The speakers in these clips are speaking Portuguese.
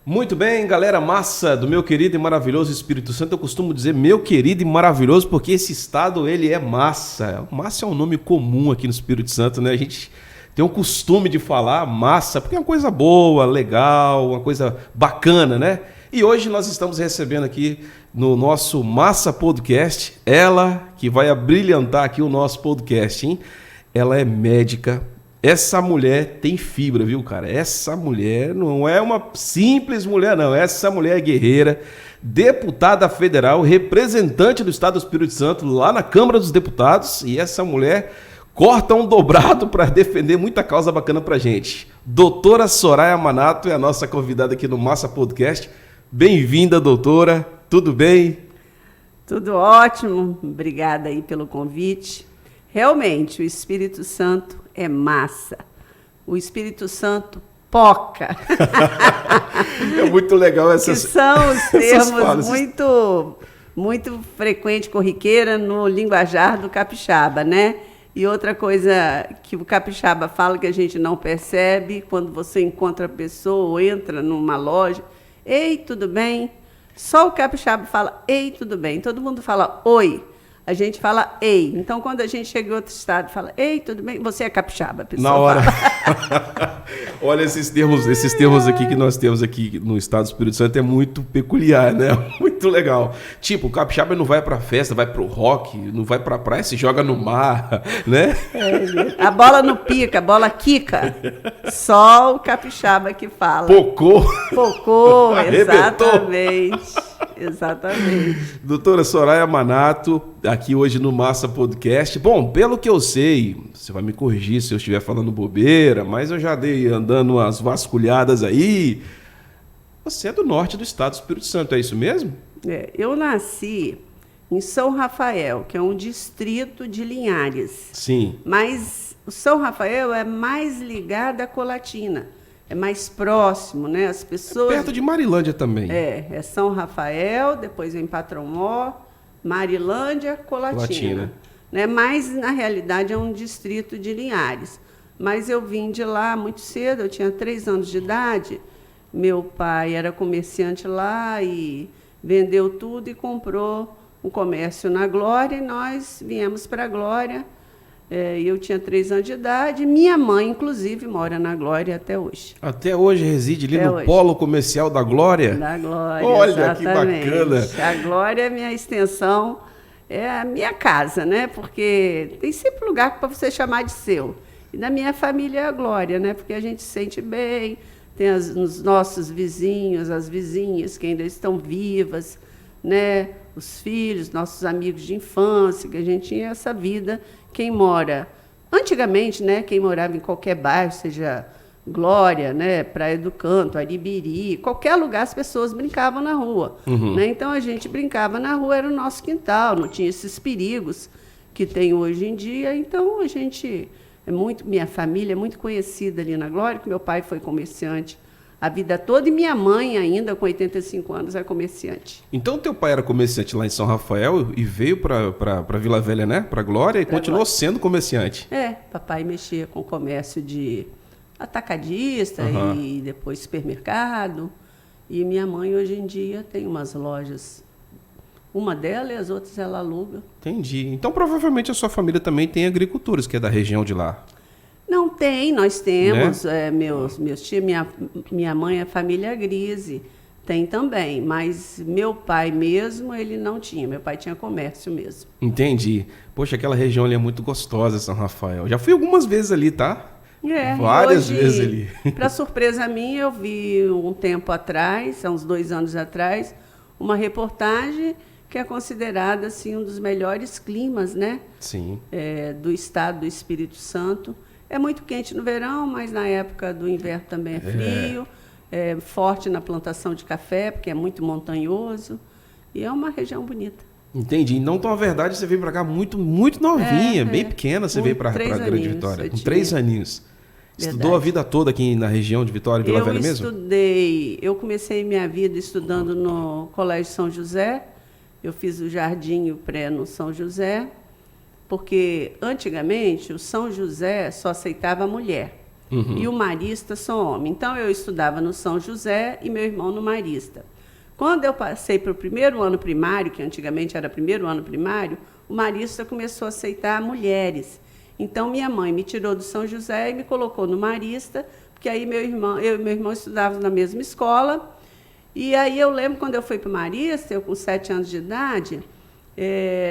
Muito bem, galera massa do meu querido e maravilhoso Espírito Santo. Eu costumo dizer meu querido e maravilhoso porque esse estado, ele é massa. Massa é um nome comum aqui no Espírito Santo, né? A gente tem um costume de falar massa porque é uma coisa boa, legal, uma coisa bacana, né? E hoje nós estamos recebendo aqui no nosso Massa Podcast, ela que vai abrilhantar aqui o nosso podcast, hein? Ela é médica. Essa mulher tem fibra, viu, cara? Essa mulher não é uma simples mulher, não. Essa mulher é guerreira, deputada federal, representante do Estado do Espírito Santo lá na Câmara dos Deputados. E essa mulher corta um dobrado para defender muita causa bacana pra gente. Doutora Soraya Manato é a nossa convidada aqui no Massa Podcast. Bem-vinda, doutora. Tudo bem? Tudo ótimo. Obrigada aí pelo convite. Realmente, o Espírito Santo é massa. O Espírito Santo poca. É muito legal essas... Que são os termos falas. muito frequente, corriqueira no linguajar do capixaba, né? E outra coisa que o capixaba fala que a gente não percebe, quando você encontra a pessoa ou entra numa loja, ei, tudo bem? Só o capixaba fala, ei, tudo bem. Todo mundo fala, oi. A gente fala ei. Então, quando a gente chega em outro estado e fala, ei, tudo bem? Você é capixaba, a pessoa Na hora. fala. Olha, esses termos aqui que nós temos aqui no Estado do Espírito Santo é muito peculiar, né? Muito legal. Tipo, o capixaba não vai pra festa, vai pro rock, não vai pra praia, se joga no mar, né? A bola não pica, a bola quica. Só o capixaba que fala. Pocou, Arrebentou. Exatamente. Doutora Soraya Manato, aqui hoje no Massa Podcast. Bom, pelo que eu sei, você vai me corrigir se eu estiver falando bobeira, mas eu já dei andando umas vasculhadas aí. Você é do norte do Estado do Espírito Santo, é isso mesmo? Eu nasci em São Rafael, que é um distrito de Linhares. Sim. Mas o São Rafael é mais ligado à Colatina. É mais próximo, né? As pessoas... Perto de Marilândia também. É São Rafael, depois vem Patromó, Marilândia, Colatina. Né? Mas, na realidade, é um distrito de Linhares. Mas eu vim de lá muito cedo, eu tinha 3 anos de idade. Meu pai era comerciante lá e vendeu tudo e comprou um comércio na Glória, e nós viemos para a Glória. Eu tinha 3 anos de idade. Minha mãe, inclusive, mora na Glória até hoje. Até hoje reside ali até no hoje. Polo Comercial da Glória? Da Glória, olha, exatamente. Que bacana. A Glória é minha extensão, é a minha casa, né? Porque tem sempre lugar para você chamar de seu. E na minha família é a Glória, né? Porque a gente se sente bem, tem os nossos vizinhos, as vizinhas que ainda estão vivas, né? Os filhos, nossos amigos de infância, que a gente tinha essa vida. Quem mora, antigamente, né, quem morava em qualquer bairro, seja Glória, né, Praia do Canto, Aribiri, qualquer lugar as pessoas brincavam na rua. Uhum. Né? Então a gente brincava na rua, era o nosso quintal, não tinha esses perigos que tem hoje em dia. Então a gente, minha família é muito conhecida ali na Glória, que meu pai foi comerciante a vida toda, e minha mãe ainda, com 85 anos, é comerciante. Então teu pai era comerciante lá em São Rafael e veio para Vila Velha, né? Para Glória, e continuou sendo comerciante. Papai mexia com comércio de atacadista e depois supermercado. E minha mãe, hoje em dia, tem umas lojas. Uma delas e as outras ela aluga. Entendi. Então provavelmente a sua família também tem agricultores, que é da região de lá. Não tem, nós temos, né? Meus tios, minha mãe é família Grise, tem também, mas meu pai mesmo, ele não tinha, meu pai tinha comércio mesmo. Entendi. Poxa, aquela região ali é muito gostosa, São Rafael. Já fui algumas vezes ali, tá? Várias vezes ali. Para surpresa minha, eu vi um tempo atrás, há uns 2 anos atrás, uma reportagem que é considerada assim, um dos melhores climas, né? Sim. Do estado do Espírito Santo. É muito quente no verão, mas na época do inverno também é frio. É forte na plantação de café, porque é muito montanhoso. E é uma região bonita. Entendi. Então, na verdade, você veio para cá muito novinha, bem pequena, você veio para a Grande Vitória. Com 3 aninhos. Verdade. Estudou a vida toda aqui na região de Vitória e Vila Velha mesmo? Eu comecei minha vida estudando no Colégio São José. Eu fiz o jardim e o pré no São José. Porque, antigamente, o São José só aceitava mulher. e o Marista são homens. Então, eu estudava no São José e meu irmão no Marista. Quando eu passei para o primeiro ano primário, que antigamente era primeiro ano primário, o Marista começou a aceitar mulheres. Então, minha mãe me tirou do São José e me colocou no Marista, porque aí eu e meu irmão estudávamos na mesma escola. E aí eu lembro, quando eu fui para o Marista, eu com 7 anos de idade,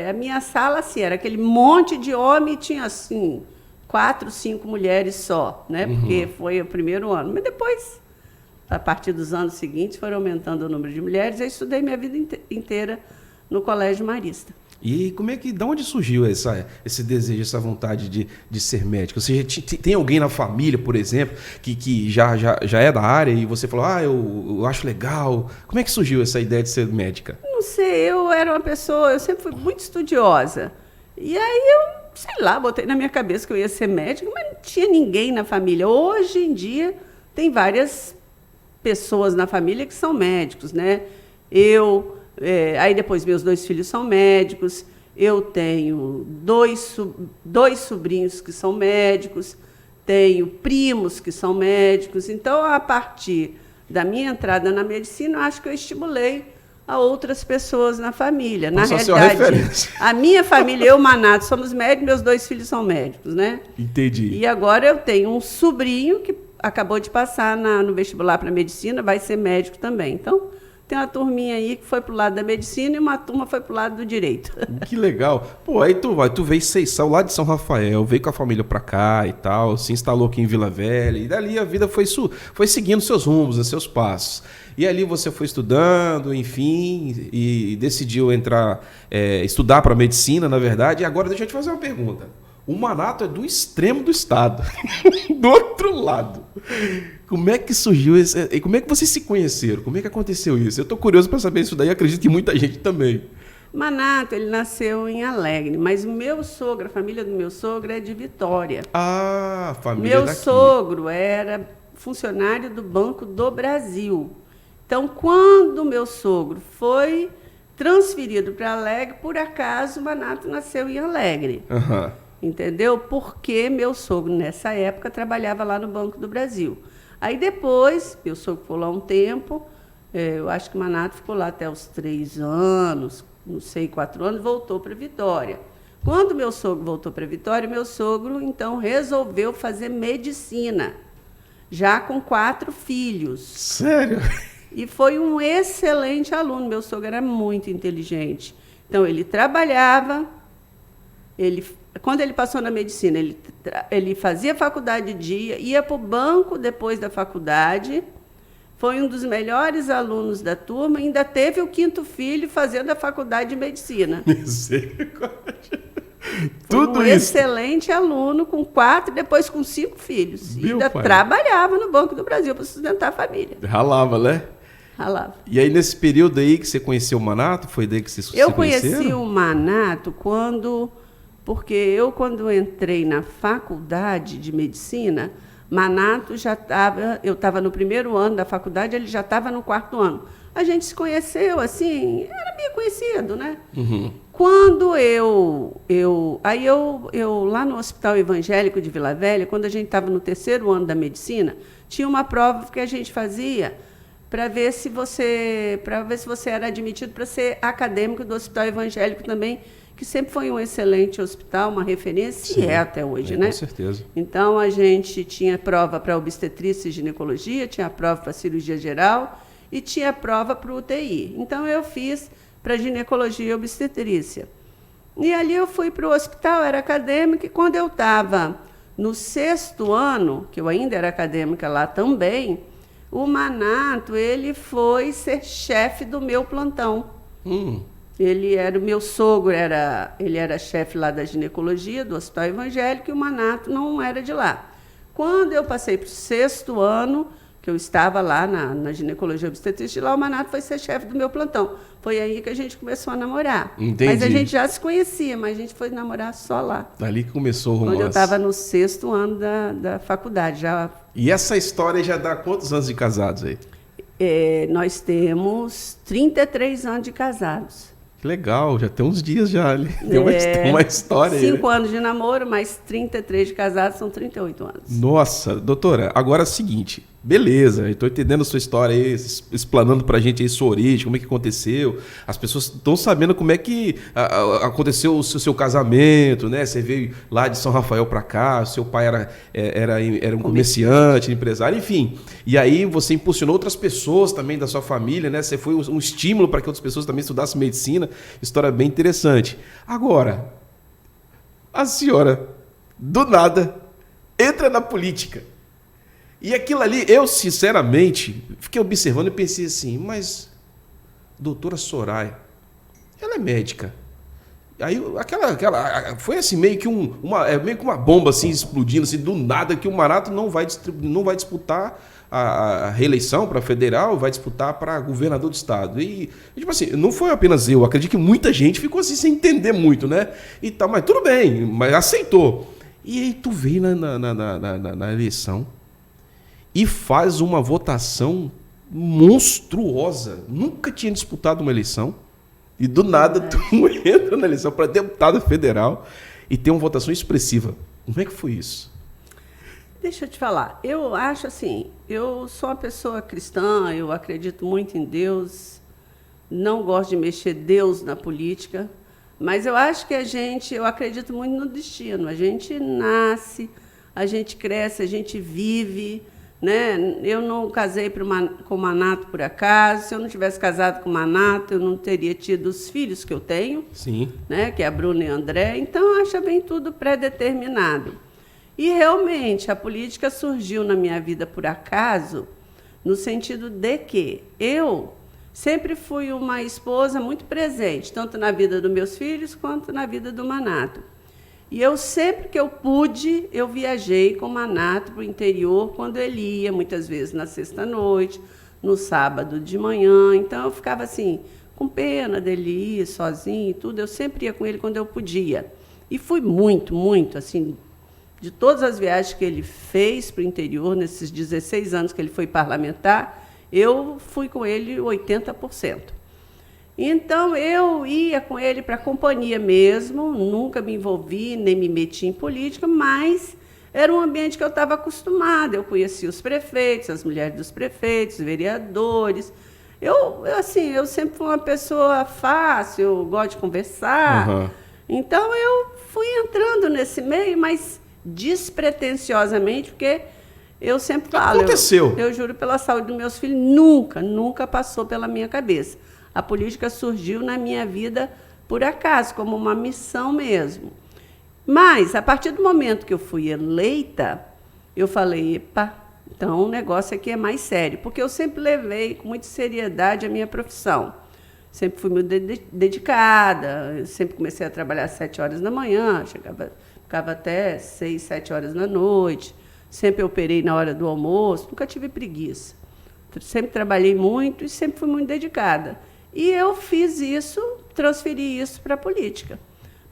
a minha sala assim, era aquele monte de homem e tinha assim 4, 5 mulheres só, né? Porque foi o primeiro ano. Mas depois, a partir dos anos seguintes, foram aumentando o número de mulheres. Eu estudei minha vida inteira no Colégio Marista. E como é que, de onde surgiu esse desejo, essa vontade de ser médico? Ou seja, tem alguém na família, por exemplo, que já é da área e você falou, eu acho legal. Como é que surgiu essa ideia de ser médica? Não sei, eu era uma pessoa, eu sempre fui muito estudiosa. E aí eu, sei lá, botei na minha cabeça que eu ia ser médica, mas não tinha ninguém na família. Hoje em dia, tem várias pessoas na família que são médicos, né? Aí depois meus 2 filhos são médicos, eu tenho dois sobrinhos que são médicos, tenho primos que são médicos. Então, a partir da minha entrada na medicina, eu acho que eu estimulei a outras pessoas na família. Na realidade, a minha família, eu, Manato, somos médicos, meus 2 filhos são médicos, né? Entendi. E agora eu tenho um sobrinho que acabou de passar no vestibular para medicina, vai ser médico também. Então, tem uma turminha aí que foi pro lado da medicina e uma turma foi pro lado do direito. Que legal. Pô, aí tu veio saiu lá de São Rafael, veio com a família pra cá e tal, se instalou aqui em Vila Velha, e dali a vida foi seguindo seus rumos, né, seus passos. E ali você foi estudando, enfim, e decidiu estudar para medicina, na verdade. E agora deixa eu te fazer uma pergunta. O Manato é do extremo do estado, do outro lado. Como é que surgiu isso? E como é que vocês se conheceram? Como é que aconteceu isso? Eu estou curioso para saber isso daí, acredito que muita gente também. Manato, ele nasceu em Alegre, mas o meu sogro, a família do meu sogro é de Vitória. Ah, família meu daqui. Sogro era funcionário do Banco do Brasil. Então, quando meu sogro foi transferido para Alegre, por acaso o Manato nasceu em Alegre. Uhum. Entendeu? Porque meu sogro, nessa época, trabalhava lá no Banco do Brasil. Aí depois, meu sogro ficou lá um tempo, eu acho que o Manato ficou lá até os 3 anos, não sei, 4 anos, voltou para Vitória. Quando meu sogro voltou para Vitória, meu sogro, então, resolveu fazer medicina, já com 4 filhos. Sério? E foi um excelente aluno, meu sogro era muito inteligente. Então, ele trabalhava, quando ele passou na medicina, ele fazia faculdade de dia, ia para o banco depois da faculdade, foi um dos melhores alunos da turma, ainda teve o 5º filho fazendo a faculdade de medicina. Misericórdia. Tudo isso. Excelente aluno, com 4, depois com 5 filhos. E ainda trabalhava no Banco do Brasil para sustentar a família. Ralava, né? Ralava. E aí, nesse período aí que você conheceu o Manato, foi daí que você se conheceram? Eu conheci o Manato porque eu, quando entrei na faculdade de medicina, Manato eu estava no 1º ano da faculdade, ele já estava no 4º ano. A gente se conheceu, assim, era meio conhecido, né? Uhum. Quando eu lá no Hospital Evangélico de Vila Velha, quando a gente estava no 3º ano da medicina, tinha uma prova que a gente fazia para ver se você era admitido para ser acadêmico do Hospital Evangélico também, que sempre foi um excelente hospital, uma referência, e é até hoje, né? Com certeza. Então, a gente tinha prova para obstetrícia e ginecologia, tinha prova para cirurgia geral e tinha prova para UTI. Então, eu fiz para ginecologia e obstetrícia. E ali eu fui para o hospital, era acadêmica, e quando eu estava no 6º ano, que eu ainda era acadêmica lá também, o Manato, ele foi ser chefe do meu plantão. O meu sogro ele era chefe lá da ginecologia, do Hospital Evangélico, e o Manato não era de lá. Quando eu passei para o 6º ano, que eu estava lá na ginecologia obstetrícia, lá o Manato foi ser chefe do meu plantão. Foi aí que a gente começou a namorar. Entendi. Mas a gente já se conhecia, mas a gente foi namorar só lá. Dali que começou o romance. Quando eu estava no 6º ano da faculdade. E essa história já dá quantos anos de casados aí? Nós temos 33 anos de casados. Que legal, já tem uns dias já. Tem uma história aí. 5 anos de namoro, mais 33 de casado, são 38 anos. Nossa, doutora, agora é o seguinte, beleza, eu tô entendendo a sua história aí, explanando pra gente aí sua origem, como é que aconteceu, as pessoas estão sabendo como é que aconteceu o seu casamento, né? Você veio lá de São Rafael pra cá, seu pai era um comerciante, empresário, enfim. E aí você impulsionou outras pessoas também da sua família, né? Você foi um estímulo para que outras pessoas também estudassem medicina, história bem interessante. Agora, a senhora, do nada, entra na política. E aquilo ali, eu sinceramente, fiquei observando e pensei assim, mas doutora Soraya, ela é médica. Aí foi assim, meio que uma bomba assim, explodindo, assim, do nada, que o Manato não vai disputar a reeleição para federal, vai disputar para governador do estado. E, tipo assim, não foi apenas eu, acredito que muita gente ficou assim sem entender muito, né? E tal, mas tudo bem, mas aceitou. E aí tu veio na eleição e faz uma votação monstruosa. Nunca tinha disputado uma eleição. E do nada tu entra na eleição para deputado federal e tem uma votação expressiva. Como é que foi isso? Deixa eu te falar, eu acho assim, eu sou uma pessoa cristã, eu acredito muito em Deus, não gosto de mexer Deus na política, mas eu acho que eu acredito muito no destino. A gente nasce, a gente cresce, a gente vive, né? Eu não casei com o Manato por acaso. Se eu não tivesse casado com o Manato, eu não teria tido os filhos que eu tenho. Sim. Né? Que é a Bruna e a André. Então, acho bem tudo pré-determinado. E, realmente, a política surgiu na minha vida por acaso, no sentido de que eu sempre fui uma esposa muito presente, tanto na vida dos meus filhos quanto na vida do Manato. E eu, sempre que eu pude, eu viajei com o Manato para o interior, quando ele ia, muitas vezes na sexta-noite, no sábado de manhã. Então, eu ficava assim, com pena dele ir sozinho e tudo. Eu sempre ia com ele quando eu podia. E fui muito, muito, assim, de todas as viagens que ele fez para o interior, nesses 16 anos que ele foi parlamentar, eu fui com ele 80%. Então, eu ia com ele para a companhia mesmo, nunca me envolvi, nem me meti em política, mas era um ambiente que eu estava acostumada. Eu conhecia os prefeitos, as mulheres dos prefeitos, os vereadores. Eu sempre fui uma pessoa fácil, eu gosto de conversar. Uhum. Então, eu fui entrando nesse meio, mas despretensiosamente, porque eu sempre falo, eu juro pela saúde dos meus filhos, nunca passou pela minha cabeça. A política surgiu na minha vida por acaso, como uma missão mesmo. Mas, a partir do momento que eu fui eleita, eu falei, epa, então o negócio aqui é mais sério, porque eu sempre levei com muita seriedade a minha profissão. Sempre fui muito dedicada, eu sempre comecei a trabalhar às 7 horas da manhã, ficava até 6, 7 horas da noite. Sempre operei na hora do almoço, nunca tive preguiça. Sempre trabalhei muito e sempre fui muito dedicada. E eu fiz isso, transferi isso para a política.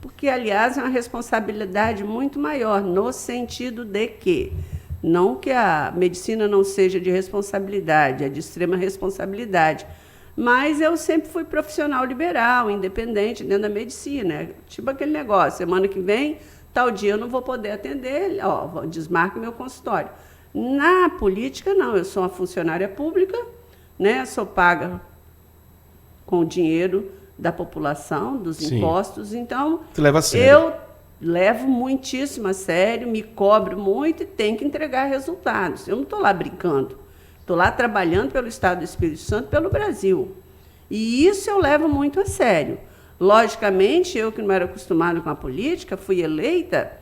Porque, aliás, é uma responsabilidade muito maior, no sentido de que, não que a medicina não seja de responsabilidade, é de extrema responsabilidade, mas eu sempre fui profissional liberal, independente, dentro da medicina. Tipo aquele negócio, semana que vem, tal dia eu não vou poder atender, desmarque meu consultório. Na política, não, eu sou uma funcionária pública, né? Sou paga com o dinheiro da população, dos impostos, então você leva a sério. Eu levo muitíssimo a sério, me cobro muito e tenho que entregar resultados. Eu não estou lá brincando, estou lá trabalhando pelo Estado do Espírito Santo, pelo Brasil. E isso eu levo muito a sério. Logicamente, eu que não era acostumada com a política, fui eleita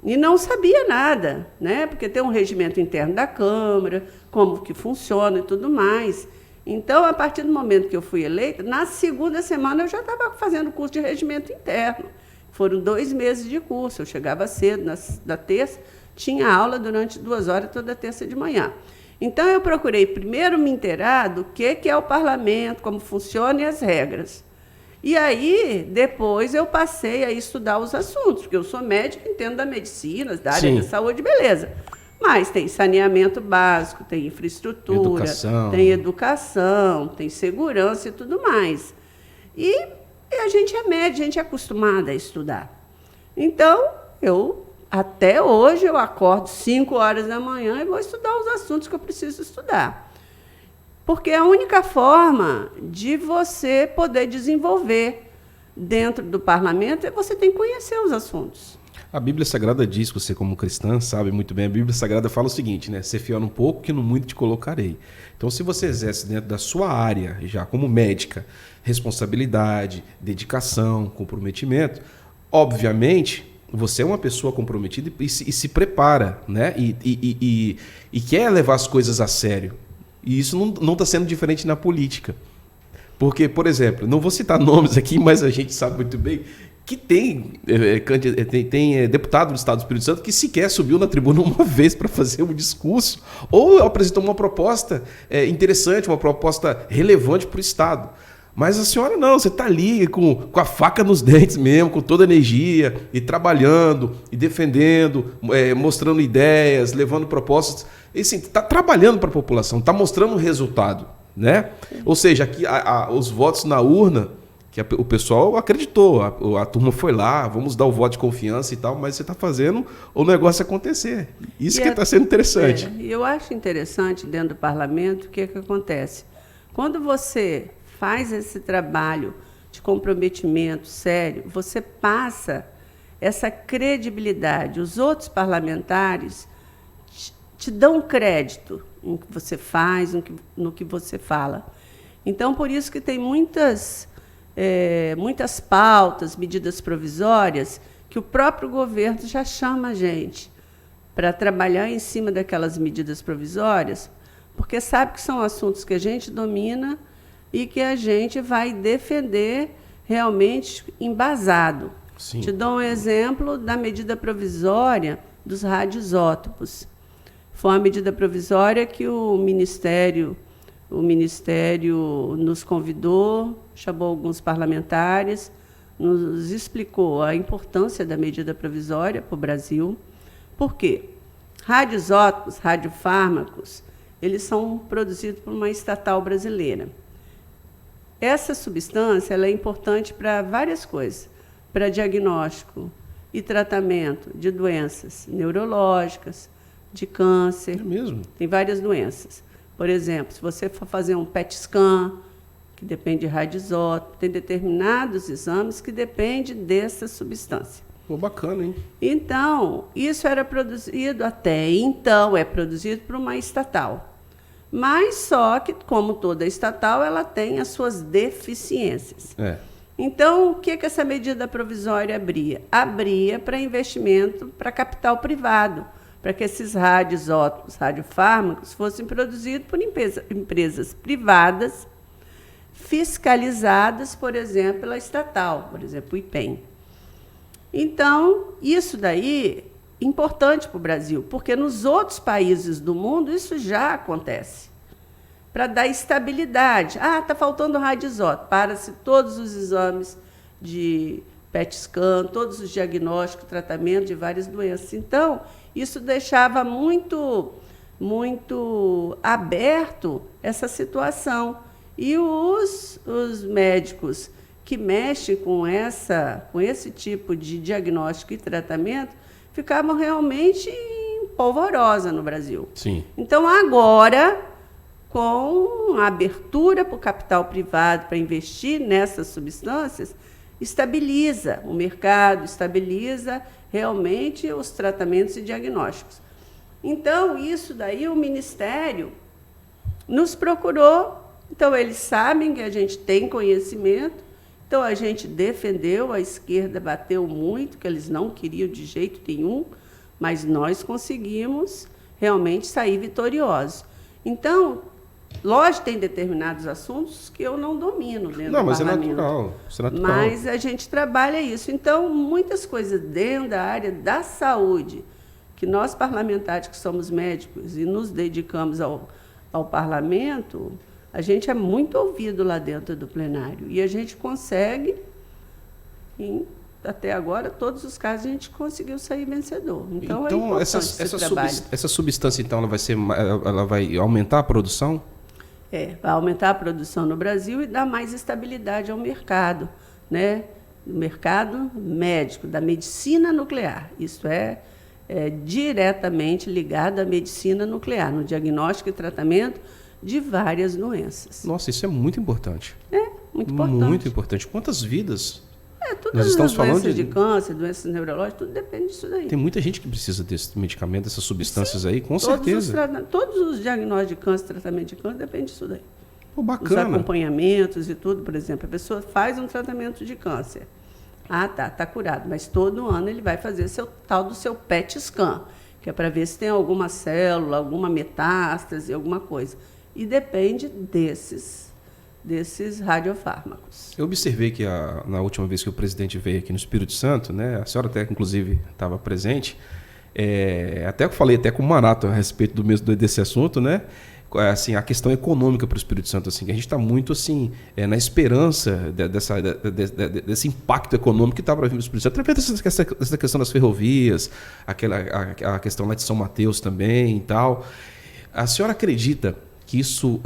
e não sabia nada, né? Porque tem um regimento interno da Câmara, como que funciona e tudo mais. Então, a partir do momento que eu fui eleita, na segunda semana eu já estava fazendo curso de regimento interno. Foram 2 meses de curso, eu chegava cedo, na terça, tinha aula durante 2 horas toda terça de manhã. Então, eu procurei primeiro me inteirar do que é o parlamento, como funciona e as regras. E aí, depois, eu passei a estudar os assuntos, porque eu sou médica, entendo da medicina, da área da saúde, beleza. Mas tem saneamento básico, tem infraestrutura, tem educação, tem segurança e tudo mais. E E a gente é médio, a gente é acostumada a estudar. Então, até hoje, eu acordo 5 horas da manhã e vou estudar os assuntos que eu preciso estudar. Porque é a única forma de você poder desenvolver dentro do parlamento é você tem que conhecer os assuntos. A Bíblia Sagrada diz, você como cristã sabe muito bem, a Bíblia Sagrada fala o seguinte, né? Ser fiel no pouco, que no muito te colocarei. Então, se você exerce dentro da sua área, já como médica, responsabilidade, dedicação, comprometimento, obviamente, você é uma pessoa comprometida e se prepara, né? E quer levar as coisas a sério. E isso não está sendo diferente na política. Porque, por exemplo, não vou citar nomes aqui, mas a gente sabe muito bem que tem deputado do Estado do Espírito Santo que sequer subiu na tribuna uma vez para fazer um discurso ou apresentou uma proposta interessante, uma proposta relevante para o Estado. Mas a senhora não, você está ali com a faca nos dentes mesmo, com toda a energia, e trabalhando, e defendendo, mostrando ideias, levando propostas. E assim, está trabalhando para a população, está mostrando um resultado, né? Ou seja, aqui os votos na urna, que o pessoal acreditou, a turma foi lá, vamos dar o voto de confiança e tal, mas você está fazendo o negócio acontecer. Isso que está sendo interessante. E eu acho interessante, dentro do parlamento, o que acontece. Quando você faz esse trabalho de comprometimento sério, você passa essa credibilidade. Os outros parlamentares te dão crédito no que você faz, no que você fala. Então, por isso que tem muitas pautas, medidas provisórias, que o próprio governo já chama a gente para trabalhar em cima daquelas medidas provisórias, porque sabe que são assuntos que a gente domina e que a gente vai defender realmente embasado. Sim. Te dou um exemplo da medida provisória dos radioisótopos. Foi uma medida provisória que o Ministério nos convidou, chamou alguns parlamentares, nos explicou a importância da medida provisória para o Brasil. Por quê? Radioisótopos, radiofármacos, eles são produzidos por uma estatal brasileira. Essa substância ela é importante para várias coisas, para diagnóstico e tratamento de doenças neurológicas, de câncer. É mesmo? Tem várias doenças. Por exemplo, se você for fazer um PET scan, que depende de radioisótopo, tem determinados exames que dependem dessa substância. Pô, bacana, hein? Então, isso era produzido até então, é produzido por uma estatal. Mas só que, como toda estatal, ela tem as suas deficiências. Então, o que essa medida provisória abria? Abria para investimento para capital privado, para que esses radioisótopos, radiofármacos, fossem produzidos por empresas privadas, fiscalizadas, por exemplo, pela estatal, por exemplo, o IPEM. Então, isso daí é importante para o Brasil, porque nos outros países do mundo isso já acontece. Para dar estabilidade. Está faltando radioisótopo. Para-se todos os exames de PET scan, todos os diagnósticos, tratamento de várias doenças. Então, isso deixava muito aberto essa situação. E os médicos que mexem com esse tipo de diagnóstico e tratamento ficavam realmente em polvorosa no Brasil. Sim. Então, agora, com a abertura para o capital privado para investir nessas substâncias, estabiliza o mercado, estabiliza realmente os tratamentos e diagnósticos. Então, isso daí o Ministério nos procurou. Então, eles sabem que a gente tem conhecimento. Então, a gente defendeu, a esquerda bateu muito, que eles não queriam de jeito nenhum, mas nós conseguimos realmente sair vitoriosos. Então, lógico, tem determinados assuntos que eu não domino dentro do parlamento. Isso é natural. Mas a gente trabalha isso. Então, muitas coisas dentro da área da saúde, que nós parlamentares que somos médicos e nos dedicamos ao parlamento, a gente é muito ouvido lá dentro do plenário. E a gente consegue, até agora, todos os casos, a gente conseguiu sair vencedor. Então é importante esse trabalho. Essa substância, então, ela vai aumentar a produção? Vai aumentar a produção no Brasil e dar mais estabilidade ao mercado. né, do mercado médico, da medicina nuclear. Isso é diretamente ligado à medicina nuclear, no diagnóstico e tratamento de várias doenças. Nossa, isso é muito importante. Muito importante. Muito importante. Quantas vidas? Todas Nós estamos as falando doenças de câncer, doenças neurológicas, tudo depende disso daí. Tem muita gente que precisa desse medicamento, dessas substâncias aí, com certeza. Todos os diagnósticos de câncer, tratamento de câncer, depende disso daí. Pô, bacana. Os acompanhamentos e tudo, por exemplo, a pessoa faz um tratamento de câncer. Tá curado, mas todo ano ele vai fazer do seu PET scan, que é para ver se tem alguma célula, alguma metástase, alguma coisa. E depende desses radiofármacos. Eu observei que na última vez que o presidente veio aqui no Espírito Santo, né, a senhora até inclusive estava presente, até eu falei até com o Marato a respeito desse assunto, né? Assim, a questão econômica para o Espírito Santo, assim, que a gente está muito assim, na esperança desse impacto econômico que está para vir para o Espírito Santo, através dessa questão das ferrovias, a questão lá de São Mateus também e tal. A senhora acredita que isso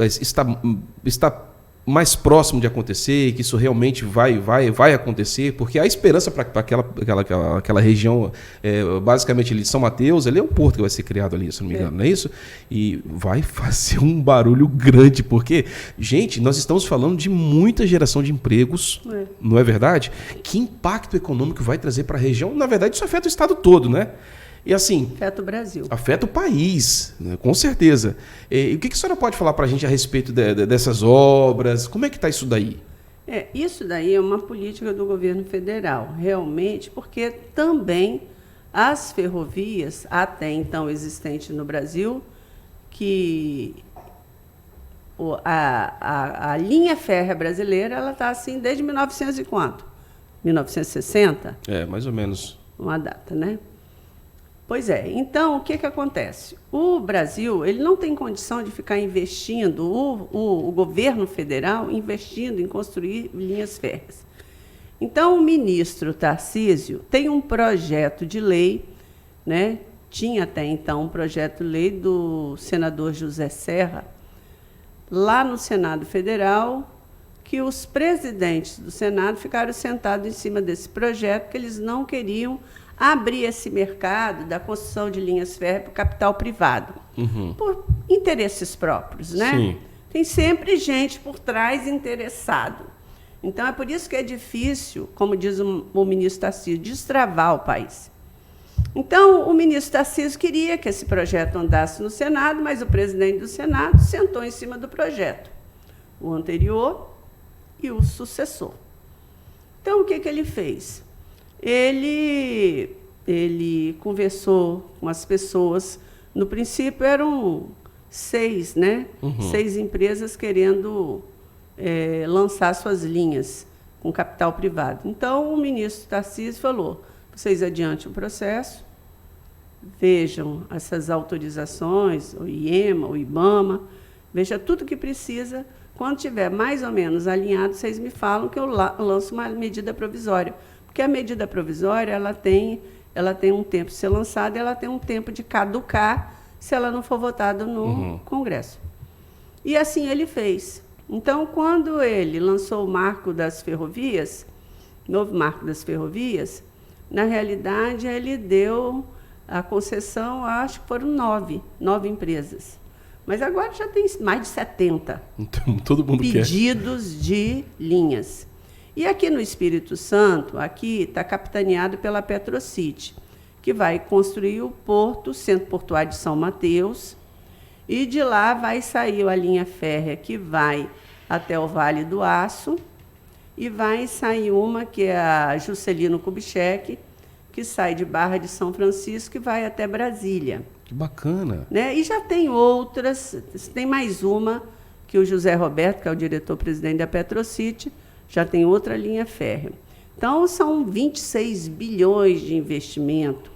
está mais próximo de acontecer, que isso realmente vai acontecer, porque a esperança para aquela região, basicamente ali de São Mateus, ali é um porto que vai ser criado ali, se não me engano, não é isso? E vai fazer um barulho grande, porque, gente, nós estamos falando de muita geração de empregos, não é verdade? Que impacto econômico vai trazer para a região? Na verdade, isso afeta o estado todo, né? E assim... Afeta o Brasil. Afeta o país, né? Com certeza. E o que a senhora pode falar para a gente a respeito dessas obras? Como é que está isso daí? Isso daí é uma política do governo federal, realmente, porque também as ferrovias, até então existentes no Brasil, que a linha férrea brasileira ela está assim desde 1900 e quanto? 1960? Mais ou menos. Uma data, né? Pois é. Então, o que acontece? O Brasil ele não tem condição de ficar investindo, o governo federal investindo em construir linhas férreas. Então, o ministro Tarcísio tem um projeto de lei, né? Tinha até então um projeto de lei do senador José Serra, lá no Senado Federal, que os presidentes do Senado ficaram sentados em cima desse projeto, porque eles não queriam abrir esse mercado da construção de linhas férreas para o capital privado, por interesses próprios, né? Sim. Tem sempre gente por trás interessado. Então, é por isso que é difícil, como diz o ministro Tarcísio, destravar o país. Então, o ministro Tarcísio queria que esse projeto andasse no Senado, mas o presidente do Senado sentou em cima do projeto, o anterior e o sucessor. Então, o que ele fez? Ele conversou com as pessoas. No princípio, eram 6, né? 6 empresas querendo lançar suas linhas com capital privado. Então, o ministro Tarcísio falou, vocês adiantem o processo, vejam essas autorizações, o IEMA, o IBAMA, veja tudo que precisa. Quando tiver mais ou menos alinhado, vocês me falam que eu lanço uma medida provisória. Porque a medida provisória ela tem um tempo de ser lançada, ela tem um tempo de caducar se ela não for votada no Congresso. E assim ele fez. Então, quando ele lançou o marco das ferrovias, novo marco das ferrovias, na realidade ele deu a concessão, acho que foram 9 empresas. Mas agora já tem mais de 70 então, todo mundo pedidos de linhas. E aqui no Espírito Santo, aqui está capitaneado pela Petrocity, que vai construir o Centro Portuário de São Mateus, e de lá vai sair a linha férrea que vai até o Vale do Aço, e vai sair uma que é a Juscelino Kubitschek, que sai de Barra de São Francisco e vai até Brasília. Que bacana! Né? E já tem outras, tem mais uma, que o José Roberto, que é o diretor-presidente da Petrocity, já tem outra linha férrea. Então, são 26 bilhões de investimento.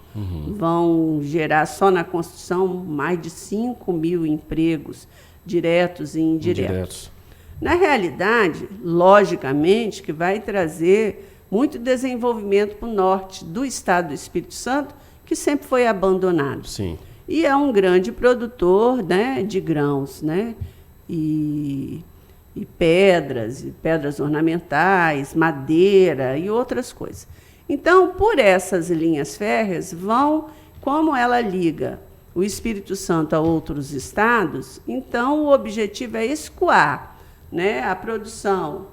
Vão gerar, só na construção, mais de 5 mil empregos, diretos e indiretos. Na realidade, logicamente, que vai trazer muito desenvolvimento para o norte do estado do Espírito Santo, que sempre foi abandonado. Sim. E é um grande produtor, né, de grãos, né? e pedras ornamentais, madeira e outras coisas. Então, por essas linhas férreas, como ela liga o Espírito Santo a outros estados, então o objetivo é escoar, né, a produção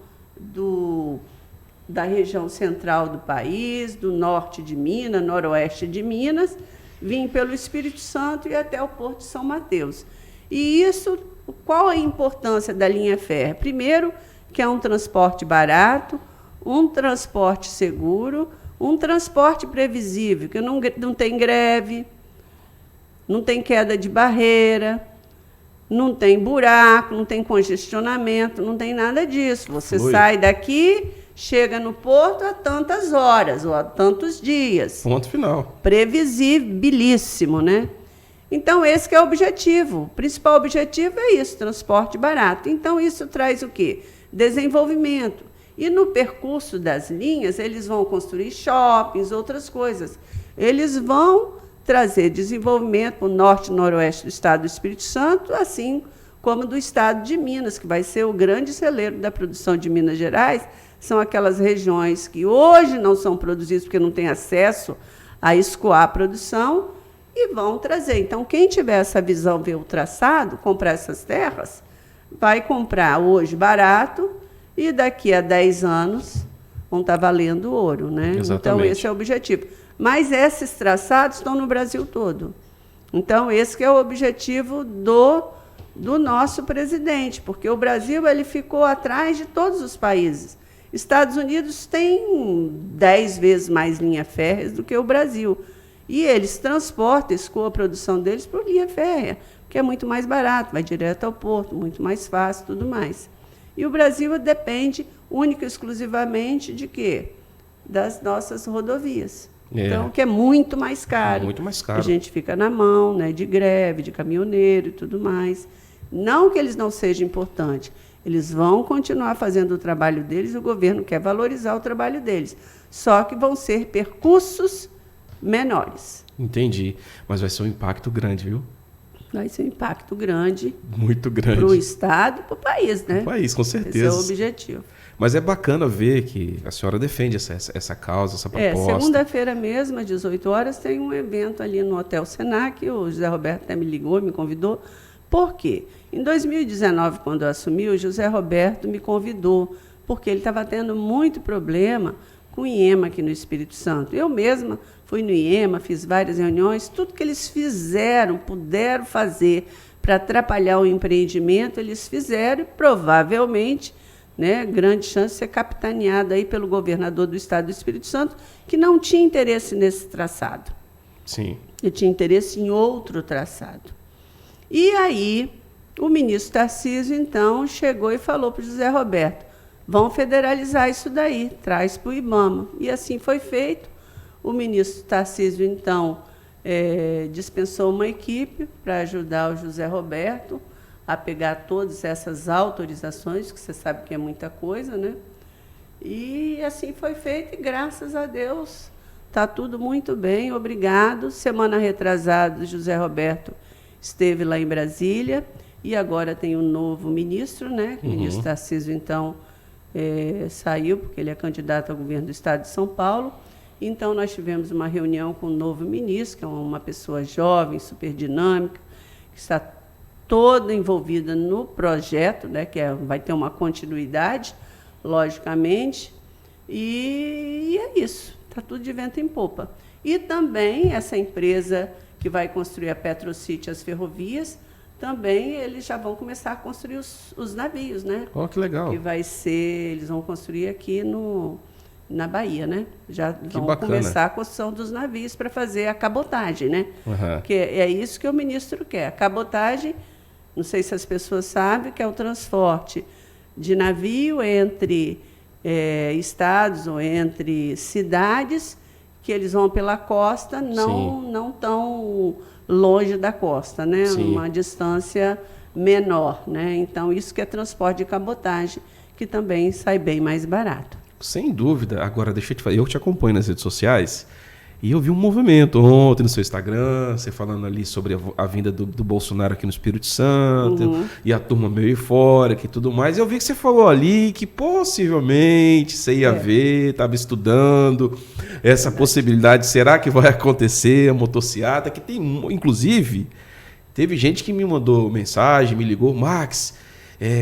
da região central do país, do norte de Minas, noroeste de Minas, vir pelo Espírito Santo e até o Porto de São Mateus. E isso, qual a importância da linha férrea? Primeiro, que é um transporte barato, um transporte seguro, um transporte previsível, que não tem greve, não tem queda de barreira, não tem buraco, não tem congestionamento, não tem nada disso. Você sai daqui, chega no porto a tantas horas ou a tantos dias. Ponto final. Previsibilíssimo, né? Então, esse que é o objetivo. O principal objetivo é isso, transporte barato. Então, isso traz o quê? Desenvolvimento. E no percurso das linhas, eles vão construir shoppings, outras coisas. Eles vão trazer desenvolvimento para o norte e noroeste do estado do Espírito Santo, assim como do estado de Minas, que vai ser o grande celeiro da produção de Minas Gerais. São aquelas regiões que hoje não são produzidas porque não tem acesso a escoar a produção e vão trazer. Então, quem tiver essa visão, ver o traçado, comprar essas terras, vai comprar hoje barato e daqui a 10 anos vão estar valendo ouro, né? Exatamente. Então, esse é o objetivo. Mas esses traçados estão no Brasil todo. Então, esse que é o objetivo do nosso presidente, porque o Brasil ele ficou atrás de todos os países. Estados Unidos tem 10 vezes mais linha férrea do que o Brasil. E eles transportam, escoam a produção deles por linha férrea, que é muito mais barato, vai direto ao porto, muito mais fácil, tudo mais. E o Brasil depende única e exclusivamente de quê? Das nossas rodovias. Então, que é muito mais caro. Muito mais caro. A gente fica na mão, né, de greve, de caminhoneiro e tudo mais. Não que eles não sejam importantes. Eles vão continuar fazendo o trabalho deles, o governo quer valorizar o trabalho deles. Só que vão ser percursos menores. Entendi. Mas vai ser um impacto grande, viu? Vai ser um impacto grande. Muito grande. Para o Estado e para o país, né? Para o país, com certeza. Esse é o objetivo. Mas é bacana ver que a senhora defende essa causa, essa proposta. Segunda-feira mesmo, às 18 horas, tem um evento ali no Hotel Senac. O José Roberto até me ligou, me convidou. Por quê? Em 2019, quando eu assumi, o José Roberto me convidou, porque ele estava tendo muito problema com o IEMA aqui no Espírito Santo. Eu mesma fui no IEMA, fiz várias reuniões, tudo que eles puderam fazer para atrapalhar o empreendimento, eles fizeram e provavelmente, né, grande chance de ser capitaneado aí pelo governador do estado do Espírito Santo, que não tinha interesse nesse traçado. Sim. Ele tinha interesse em outro traçado. E aí, o ministro Tarcísio, então, chegou e falou para o José Roberto, vão federalizar isso daí, traz para o IBAMA. E assim foi feito. O ministro Tarcísio, então, dispensou uma equipe para ajudar o José Roberto a pegar todas essas autorizações, que você sabe que é muita coisa, né? E assim foi feito, e graças a Deus está tudo muito bem, obrigado. Semana retrasada, o José Roberto esteve lá em Brasília, e agora tem um novo ministro, né? O ministro Tarcísio, então, saiu, porque ele é candidato ao governo do estado de São Paulo. Então, nós tivemos uma reunião com o novo ministro, que é uma pessoa jovem, super dinâmica, que está toda envolvida no projeto, né, vai ter uma continuidade, logicamente, e é isso, está tudo de vento em popa. E também essa empresa que vai construir a Petrocity, as ferrovias, também eles já vão começar a construir os navios, né? Oh, que legal. Que eles vão construir aqui na Bahia, né? Já vão começar a construção dos navios para fazer a cabotagem, né? Porque é isso que o ministro quer. A cabotagem, não sei se as pessoas sabem, que é o transporte de navio entre estados ou entre cidades, que eles vão pela costa, não tão longe da costa, né? Sim. Uma distância menor, né? Então, isso que é transporte de cabotagem, que também sai bem mais barato. Sem dúvida. Agora, deixa eu te falar, eu te acompanho nas redes sociais E eu vi um movimento ontem no seu Instagram, você falando ali sobre a vinda do Bolsonaro aqui no Espírito Santo, e a turma meio eufórica e tudo mais. E eu vi que você falou ali que possivelmente você ia ver, estava estudando essa possibilidade. Será que vai acontecer a motociata? Que tem, inclusive, teve gente que me mandou mensagem, me ligou, Max,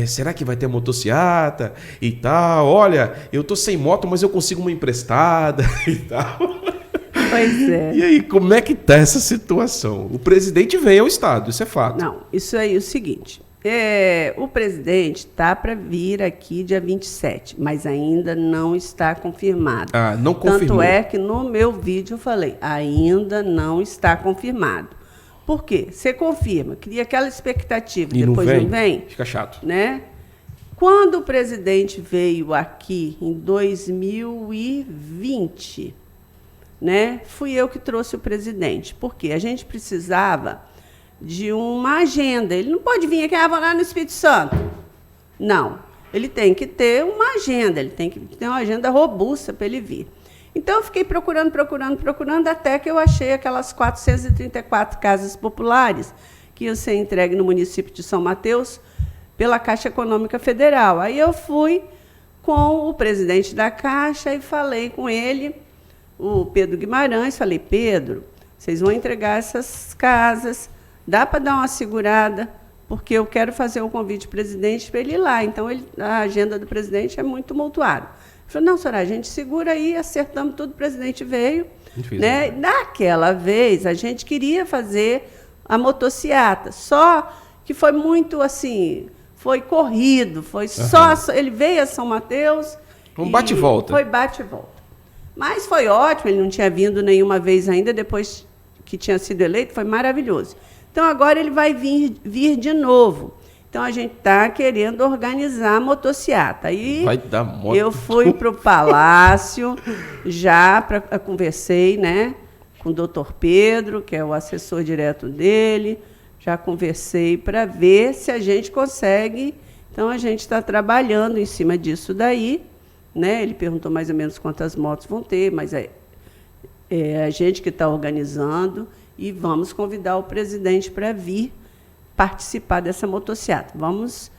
será que vai ter motociata e tal? Olha, eu tô sem moto, mas eu consigo uma emprestada e tal. Pois é. E aí, como é que tá essa situação? O presidente vem ao Estado, isso é fato. Não, isso aí é o seguinte, o presidente está para vir aqui dia 27, mas ainda não está confirmado. Ah, não confirmou. Tanto é que no meu vídeo eu falei, ainda não está confirmado. Por quê? Você confirma, cria aquela expectativa, e depois não vem. Fica chato. Né? Quando o presidente veio aqui em 2020... né? Fui eu que trouxe o presidente, porque a gente precisava de uma agenda. Ele não pode vir aqui, vou lá no Espírito Santo. Não, ele tem que ter uma agenda, ele tem que ter uma agenda robusta para ele vir. Então, eu fiquei procurando, até que eu achei aquelas 434 casas populares que iam ser entregues no município de São Mateus pela Caixa Econômica Federal. Aí eu fui com o presidente da Caixa e falei com ele, o Pedro Guimarães, falei, Pedro, vocês vão entregar essas casas, dá para dar uma segurada, porque eu quero fazer um convite ao presidente para ele ir lá. Então, a agenda do presidente é muito tumultuada. Ele falou, não, senhora, a gente segura aí, acertamos tudo, o presidente veio. Né? Naquela vez, a gente queria fazer a motociata, só que foi muito assim, foi corrido, foi só, ele veio a São Mateus. Um bate e volta. Foi bate e volta. Mas foi ótimo, ele não tinha vindo nenhuma vez ainda, depois que tinha sido eleito, foi maravilhoso. Então, agora ele vai vir de novo. Então, a gente está querendo organizar a motociata. Aí vai dar moto. Eu fui para o Palácio, conversei, né, com o doutor Pedro, que é o assessor direto dele, já conversei para ver se a gente consegue. Então, a gente está trabalhando em cima disso daí. Né? Ele perguntou mais ou menos quantas motos vão ter, mas é a gente que está organizando e vamos convidar o presidente para vir participar dessa motociata. Vamos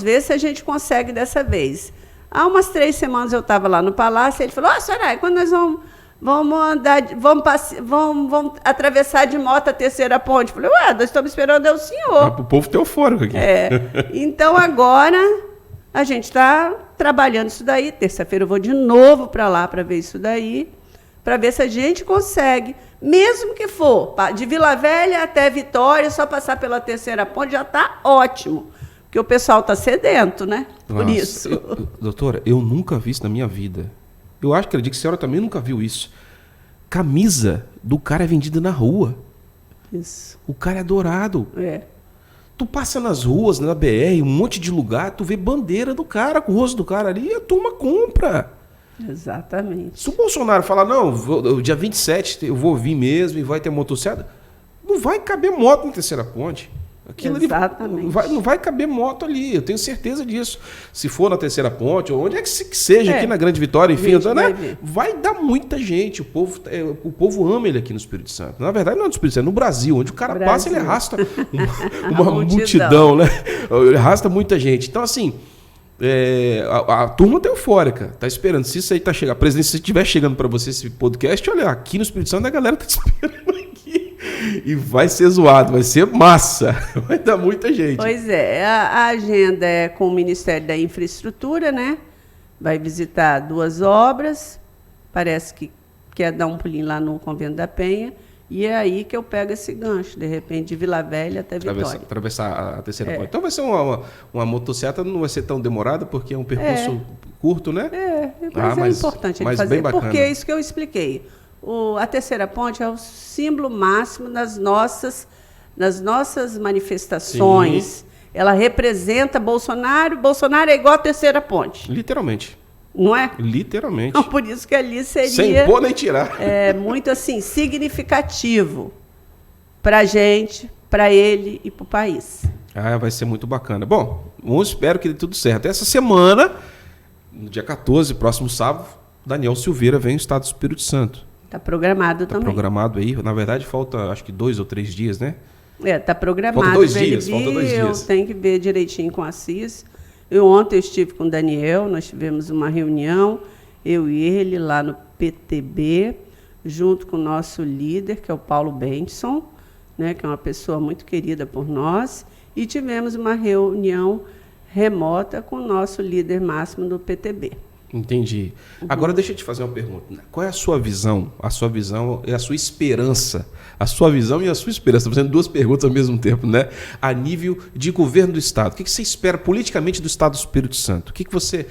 ver se a gente consegue dessa vez. Há umas 3 semanas eu estava lá no Palácio e ele falou, Soraya, quando nós vamos atravessar de moto a terceira ponte? Eu falei, nós estamos esperando o senhor. O povo teufórico aqui. Então, agora a gente está trabalhando isso daí. Terça-feira eu vou de novo para lá para ver isso daí, para ver se a gente consegue, mesmo que for de Vila Velha até Vitória, só passar pela terceira ponte, já está ótimo, porque o pessoal está sedento, né? Por isso. Doutora, eu nunca vi isso na minha vida. Eu acredito que a senhora também nunca viu isso. Camisa do cara é vendida na rua. Isso. O cara é adorado. Tu passa nas ruas, na BR, um monte de lugar, tu vê bandeira do cara, com o rosto do cara ali, e a turma compra. Exatamente. Se o Bolsonaro falar, não, dia 27 eu vou vir mesmo e vai ter motocicleta, não vai caber moto na terceira ponte. Aquilo exatamente. Ali não vai caber moto ali, eu tenho certeza disso. Se for na terceira ponte, ou onde é que seja, aqui na Grande Vitória, enfim, vai dar muita gente. O povo ama ele aqui no Espírito Santo. Na verdade, não é no Espírito Santo, é no Brasil, onde o cara passa, ele arrasta uma multidão, né? Ele arrasta muita gente. Então, assim, a turma tá eufórica, tá esperando. Se isso aí tá chegando, presidente, se estiver chegando para você esse podcast, olha, aqui no Espírito Santo a galera tá esperando aqui. E vai ser zoado, vai ser massa, vai dar muita gente. Pois é, a agenda é com o Ministério da Infraestrutura, né? Vai visitar 2 obras, parece que quer dar um pulinho lá no Convento da Penha, e é aí que eu pego esse gancho, de repente, de Vila Velha até Vitória. Atravessar a terceira ponte. Então vai ser uma motociata, não vai ser tão demorada, porque é um percurso curto, né? Mas é importante ele fazer, porque é isso que eu expliquei. A terceira ponte é o símbolo máximo das nossas manifestações. Sim. Ela representa Bolsonaro. Bolsonaro é igual a terceira ponte. Literalmente. Não é? Literalmente. Então, por isso que ali seria... Sem pôr nem tirar. Muito assim, significativo para a gente, para ele e para o país. Vai ser muito bacana. Bom, espero que dê tudo certo. Essa semana, no dia 14, próximo sábado, Daniel Silveira vem ao Estado do Espírito Santo. Está programado Tá também. programado aí. Na verdade, falta acho que 2 ou 3 dias, né? Está programado. Falta 2 pra ele dias, vir, falta 2 dias. Eu tenho que ver direitinho com a Assis. Ontem eu estive com o Daniel, nós tivemos uma reunião, eu e ele, lá no PTB, junto com o nosso líder, que é o Paulo Benson, né, que é uma pessoa muito querida por nós, e tivemos uma reunião remota com o nosso líder máximo do PTB. Entendi. Agora deixa eu te fazer uma pergunta. Qual é a sua visão? A sua visão e a sua esperança. A sua visão e a sua esperança. Estou fazendo 2 perguntas ao mesmo tempo, né? A nível de governo do Estado. O que você espera politicamente do Estado do Espírito Santo? O que você.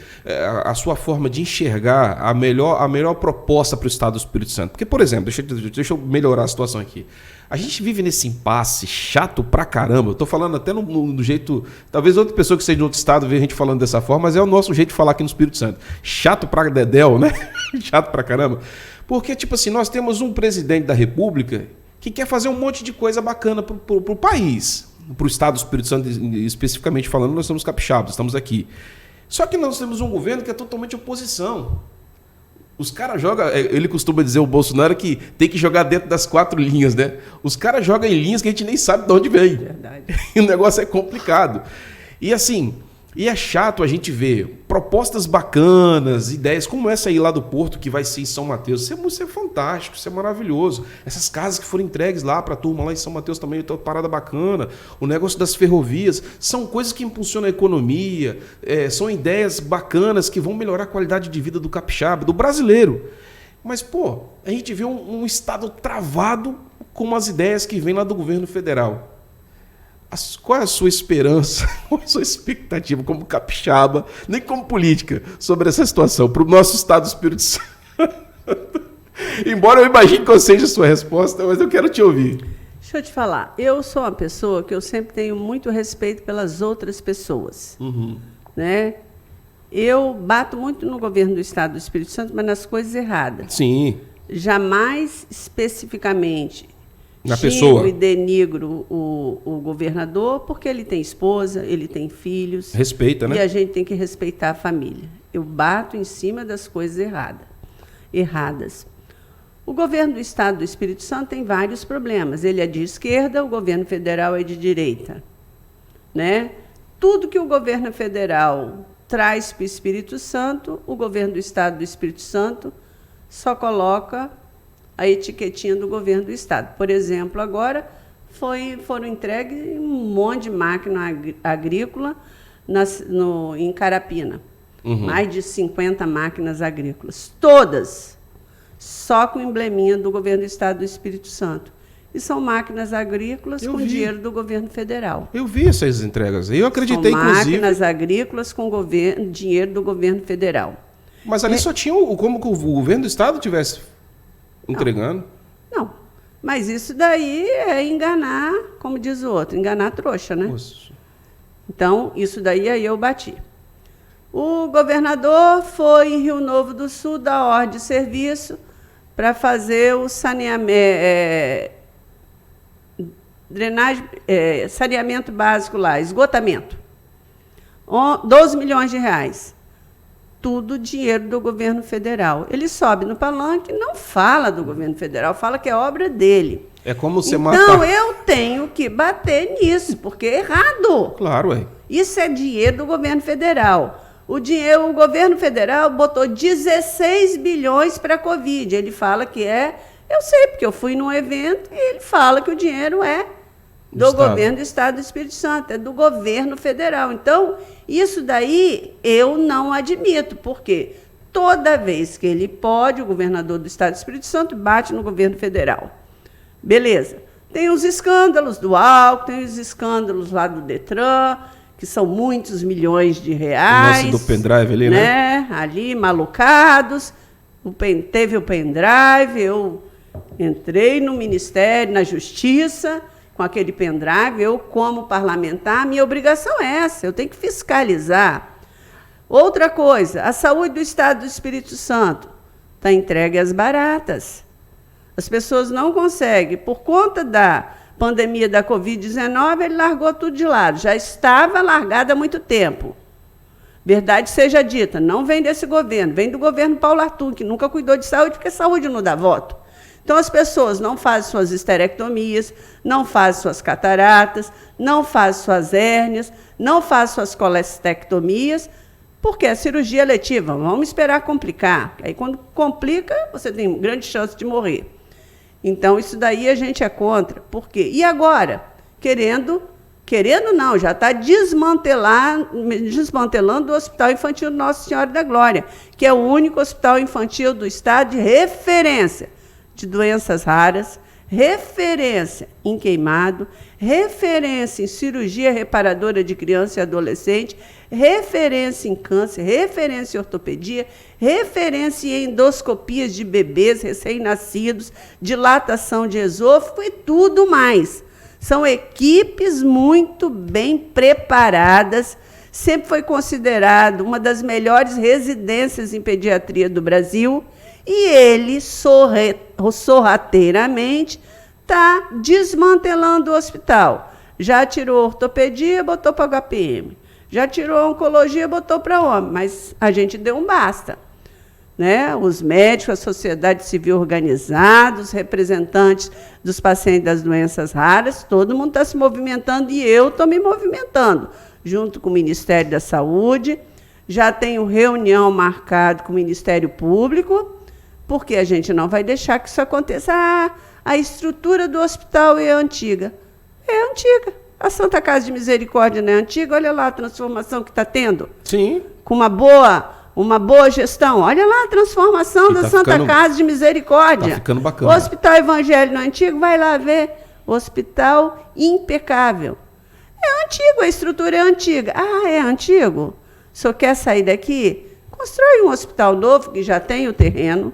A sua forma de enxergar a melhor proposta para o Estado do Espírito Santo? Porque, por exemplo, deixa eu melhorar a situação aqui. A gente vive nesse impasse chato pra caramba. Eu tô falando até no jeito... Talvez outra pessoa que seja de outro estado veja a gente falando dessa forma, mas é o nosso jeito de falar aqui no Espírito Santo. Chato pra dedéu, né? Chato pra caramba. Porque, tipo assim, nós temos um presidente da República que quer fazer um monte de coisa bacana pro país. Pro Estado do Espírito Santo, especificamente falando, nós somos capixabas, estamos aqui. Só que nós temos um governo que é totalmente oposição. Os caras jogam, ele costuma dizer, o Bolsonaro, que tem que jogar dentro das 4 linhas, né? Os caras jogam em linhas que a gente nem sabe de onde vem. Verdade. E o negócio é complicado. E assim, e é chato a gente ver propostas bacanas, ideias como essa aí lá do Porto, que vai ser em São Mateus. Isso é fantástico, isso é maravilhoso. Essas casas que foram entregues lá para a turma lá em São Mateus também, outra parada bacana. O negócio das ferrovias, são coisas que impulsionam a economia, são ideias bacanas que vão melhorar a qualidade de vida do capixaba, do brasileiro. Mas, pô, a gente vê um Estado travado com as ideias que vêm lá do governo federal. Qual é a sua esperança, qual é a sua expectativa como capixaba, nem como política, sobre essa situação, para o nosso Estado do Espírito Santo? Embora eu imagine qual seja a sua resposta, mas eu quero te ouvir. Deixa eu te falar, eu sou uma pessoa que eu sempre tenho muito respeito pelas outras pessoas. Né? Eu bato muito no governo do Estado do Espírito Santo, mas nas coisas erradas. Sim. Jamais especificamente Na xingo pessoa. e denigro o governador, porque ele tem esposa, ele tem filhos. Respeita, né? E a gente tem que respeitar a família. Eu bato em cima das coisas erradas. O governo do Estado do Espírito Santo tem vários problemas. Ele é de esquerda, o governo federal é de direita. Né? Tudo que o governo federal traz para o Espírito Santo, o governo do Estado do Espírito Santo só coloca a etiquetinha do governo do Estado. Por exemplo, agora foram entregues um monte de máquina agrícola em Carapina. Mais de 50 máquinas agrícolas. Todas só com o embleminha do governo do Estado do Espírito Santo. E são máquinas agrícolas com dinheiro do governo federal. Eu vi essas entregas. Eu acreditei, são inclusive... máquinas agrícolas com dinheiro do governo federal. Mas ali só tinha como que o governo do Estado tivesse entregando. Não, mas isso daí é enganar, como diz o outro, enganar a trouxa, né? Nossa. Então, isso daí aí eu bati. O governador foi em Rio Novo do Sul dar ordem de serviço para fazer o saneamento básico lá, esgotamento. 12 milhões de reais. Tudo dinheiro do governo federal. Ele sobe no palanque e não fala do governo federal, fala que é obra dele. É como você Então, eu tenho que bater nisso, porque é errado. Claro, ué. Isso é dinheiro do governo federal. O governo federal botou 16 bilhões para a Covid. Ele fala que eu sei, porque eu fui num evento e ele fala que o dinheiro é do governo do Estado do Espírito Santo, é do governo federal. Então, isso daí eu não admito, porque toda vez que ele pode, o governador do Estado do Espírito Santo bate no governo federal. Beleza. Tem os escândalos do álcool, tem os escândalos lá do Detran, que são muitos milhões de reais. O lance do pendrive ali, né? Ali, malucados. Teve o pendrive, eu entrei no Ministério, na Justiça, com aquele pendrive, eu, como parlamentar, minha obrigação é essa, eu tenho que fiscalizar. Outra coisa, a saúde do Estado do Espírito Santo está entregue às baratas. As pessoas não conseguem, por conta da pandemia da Covid-19, ele largou tudo de lado, já estava largado há muito tempo. Verdade seja dita, não vem desse governo, vem do governo Paulo Arthur, que nunca cuidou de saúde, porque saúde não dá voto. Então, as pessoas não fazem suas esterectomias, não fazem suas cataratas, não fazem suas hérnias, não fazem suas colestectomias, porque é cirurgia eletiva. Vamos esperar complicar. Aí, quando complica, você tem grande chance de morrer. Então, isso daí a gente é contra. Por quê? E agora? Querendo não, já está desmantelando o Hospital Infantil Nossa Senhora da Glória, que é o único hospital infantil do estado de referência de doenças raras, referência em queimado, referência em cirurgia reparadora de criança e adolescente, referência em câncer, referência em ortopedia, referência em endoscopias de bebês recém-nascidos, dilatação de esôfago e tudo mais. São equipes muito bem preparadas, sempre foi considerado uma das melhores residências em pediatria do Brasil, e ele, sorrateiramente, está desmantelando o hospital. Já tirou ortopedia, botou para o HPM. Já tirou a oncologia, botou para homem. Mas a gente deu um basta. Né? Os médicos, a sociedade civil organizada, os representantes dos pacientes das doenças raras, todo mundo está se movimentando e eu estou me movimentando, junto com o Ministério da Saúde. Já tenho reunião marcada com o Ministério Público, porque a gente não vai deixar que isso aconteça. A estrutura do hospital é antiga. É antiga. A Santa Casa de Misericórdia não é antiga? Olha lá a transformação que está tendo. Sim. Com uma boa gestão. Olha lá a transformação da Santa Casa de Misericórdia. Está ficando bacana. O Hospital Evangélico não é antigo? Vai lá ver. Hospital impecável. É antigo, a estrutura é antiga. É antigo? O senhor quer sair daqui? Constrói um hospital novo, que já tem o terreno,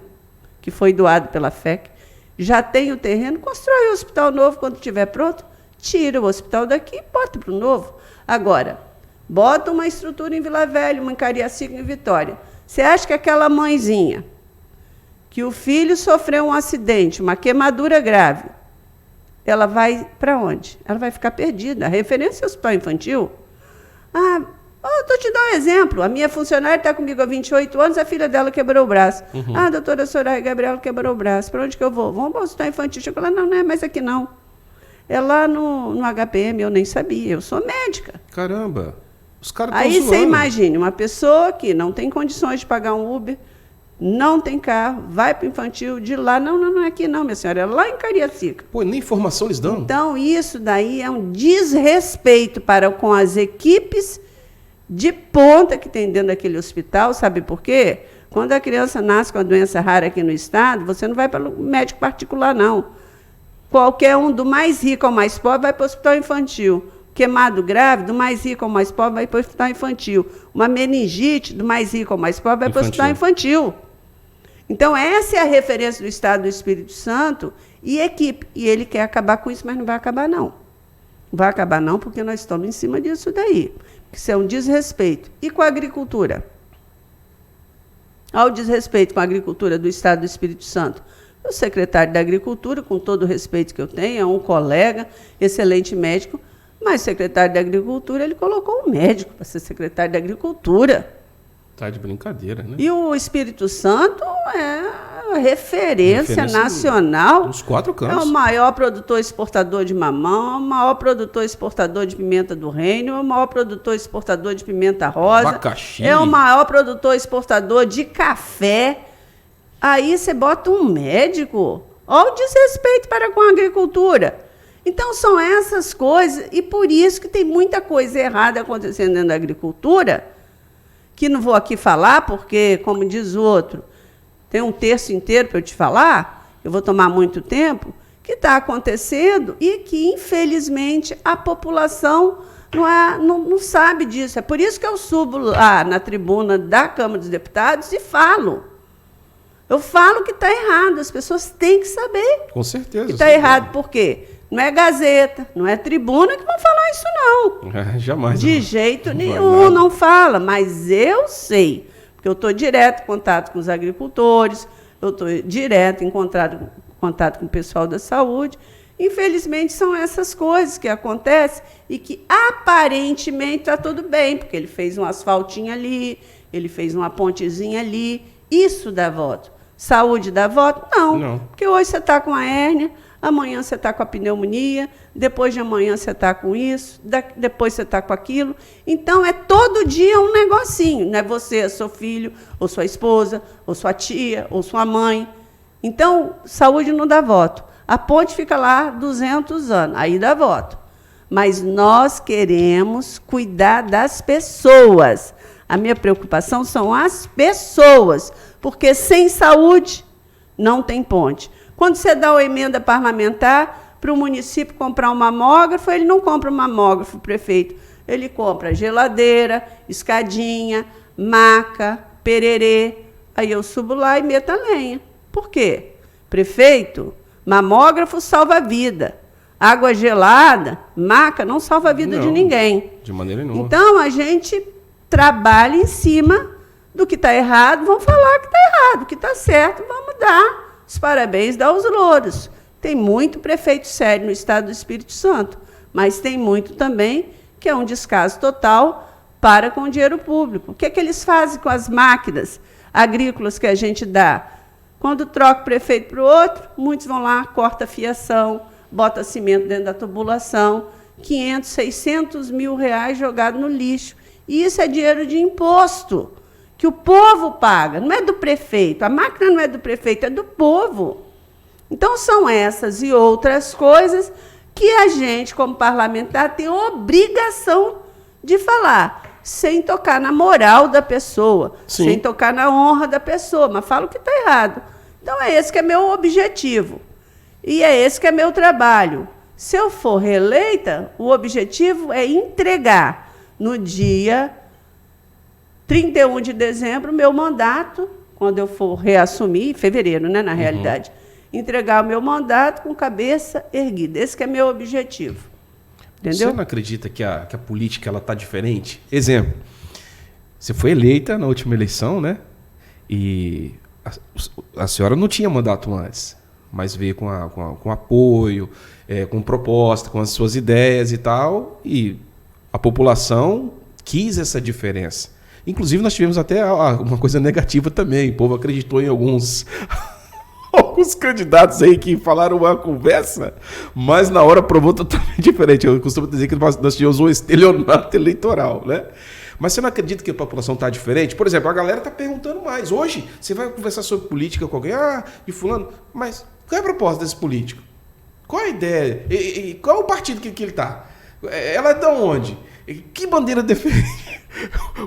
que foi doado pela FEC, já tem o terreno, constrói um hospital novo quando estiver pronto, tira o hospital daqui e bota para o novo. Agora, bota uma estrutura em Vila Velha, uma em Cariacica, em Vitória. Você acha que aquela mãezinha, que o filho sofreu um acidente, uma queimadura grave, ela vai para onde? Ela vai ficar perdida. A referência é o hospital infantil. Estou te dando um exemplo. A minha funcionária está comigo há 28 anos, a filha dela quebrou o braço. A doutora Soraya Gabriela quebrou o braço. Para onde que eu vou? Vamos para o hospital infantil. Chegou lá, não é mais aqui não. É lá no HPM, eu nem sabia. Eu sou médica. Caramba, os caras estão Aí zoando. você imagine, uma pessoa que não tem condições de pagar um Uber, não tem carro, vai para o infantil, de lá, não é aqui não, minha senhora, é lá em Cariacica. Pô, nem informação eles dão. Então, isso daí é um desrespeito para com as equipes de ponta que tem dentro daquele hospital, sabe por quê? Quando a criança nasce com a doença rara aqui no estado, você não vai para o médico particular, não. Qualquer um, do mais rico ao mais pobre, vai para o hospital infantil. Queimado grave, do mais rico ao mais pobre, vai para o hospital infantil. Uma meningite, do mais rico ao mais pobre, vai para o hospital infantil. Então, essa é a referência do Estado do Espírito Santo e equipe. E ele quer acabar com isso, mas não vai acabar, não. Não vai acabar, não, porque nós estamos em cima disso daí. Isso é um desrespeito. E com a agricultura? Ao desrespeito com a agricultura do Estado do Espírito Santo. O secretário da Agricultura, com todo o respeito que eu tenho, é um colega, excelente médico, mas o secretário da Agricultura, ele colocou um médico para ser secretário da Agricultura. Tá de brincadeira, né? E o Espírito Santo é a referência nacional. Nos 4 cantos. É o maior produtor exportador de mamão, é o maior produtor exportador de pimenta do reino, é o maior produtor exportador de pimenta rosa. Abacaxi. É o maior produtor exportador de café. Aí você bota um médico. Olha o desrespeito para com a agricultura. Então, são essas coisas, e por isso que tem muita coisa errada acontecendo dentro da agricultura, que não vou aqui falar, porque, como diz o outro, tem um terço inteiro para eu te falar, eu vou tomar muito tempo, que está acontecendo e que, infelizmente, a população não sabe disso. É por isso que eu subo lá na tribuna da Câmara dos Deputados e falo. Eu falo que está errado, as pessoas têm que saber. Com certeza. Que está errado, por quê? Não é Gazeta, não é Tribuna que vão falar isso, não. Jamais. De jeito nenhum, não fala. Mas eu sei, porque eu estou direto em contato com os agricultores, eu estou direto em contato com o pessoal da saúde. Infelizmente, são essas coisas que acontecem e que, aparentemente, está tudo bem, porque ele fez um asfaltinho ali, ele fez uma pontezinha ali. Isso dá voto. Saúde dá voto? Não. Porque hoje você está com a hérnia, amanhã você está com a pneumonia, depois de amanhã você está com isso, depois você está com aquilo. Então, é todo dia um negocinho. Não é você, é seu filho, ou sua esposa, ou sua tia, ou sua mãe. Então, saúde não dá voto. A ponte fica lá 200 anos, aí dá voto. Mas nós queremos cuidar das pessoas. A minha preocupação são as pessoas, porque sem saúde não tem ponte. Quando você dá uma emenda parlamentar para o município comprar um mamógrafo, ele não compra um mamógrafo, o prefeito. Ele compra geladeira, escadinha, maca, pererê. Aí eu subo lá e meto a lenha. Por quê? Prefeito, mamógrafo salva a vida. Água gelada, maca, não salva a vida de ninguém. De maneira nenhuma. Então, a gente trabalha em cima do que está errado, vamos falar que está errado, o que está certo, vamos dar os parabéns, dar os louros. Tem muito prefeito sério no estado do Espírito Santo, mas tem muito também que é um descaso total para com o dinheiro público. O que é que eles fazem com as máquinas agrícolas que a gente dá? Quando troca o prefeito para o outro, muitos vão lá, corta a fiação, bota cimento dentro da tubulação, 500, 600 mil reais jogados no lixo. E isso é dinheiro de imposto, que o povo paga, não é do prefeito. A máquina não é do prefeito, é do povo. Então, são essas e outras coisas que a gente, como parlamentar, tem obrigação de falar, sem tocar na moral da pessoa, Sim. sem tocar na honra da pessoa, mas fala o que está errado. Então, é esse que é meu objetivo. E é esse que é meu trabalho. Se eu for reeleita, o objetivo é entregar no dia 31 de dezembro, meu mandato, quando eu for reassumir, em fevereiro, né, na realidade, entregar o meu mandato com cabeça erguida. Esse que é meu objetivo. Entendeu? Você não acredita que a política está diferente? Exemplo, você foi eleita na última eleição, né? E a senhora não tinha mandato antes, mas veio com apoio, com proposta, com as suas ideias e tal, e a população quis essa diferença. Inclusive, nós tivemos até uma coisa negativa também. O povo acreditou em alguns candidatos aí que falaram uma conversa, mas na hora provou totalmente diferente. Eu costumo dizer que nós tivemos um estelionato eleitoral, né? Mas você não acredita que a população está diferente? Por exemplo, a galera está perguntando mais. Hoje, você vai conversar sobre política com alguém, de fulano, mas qual é a proposta desse político? Qual a ideia? E qual é o partido que ele está? Ela é de onde? Que bandeira defende?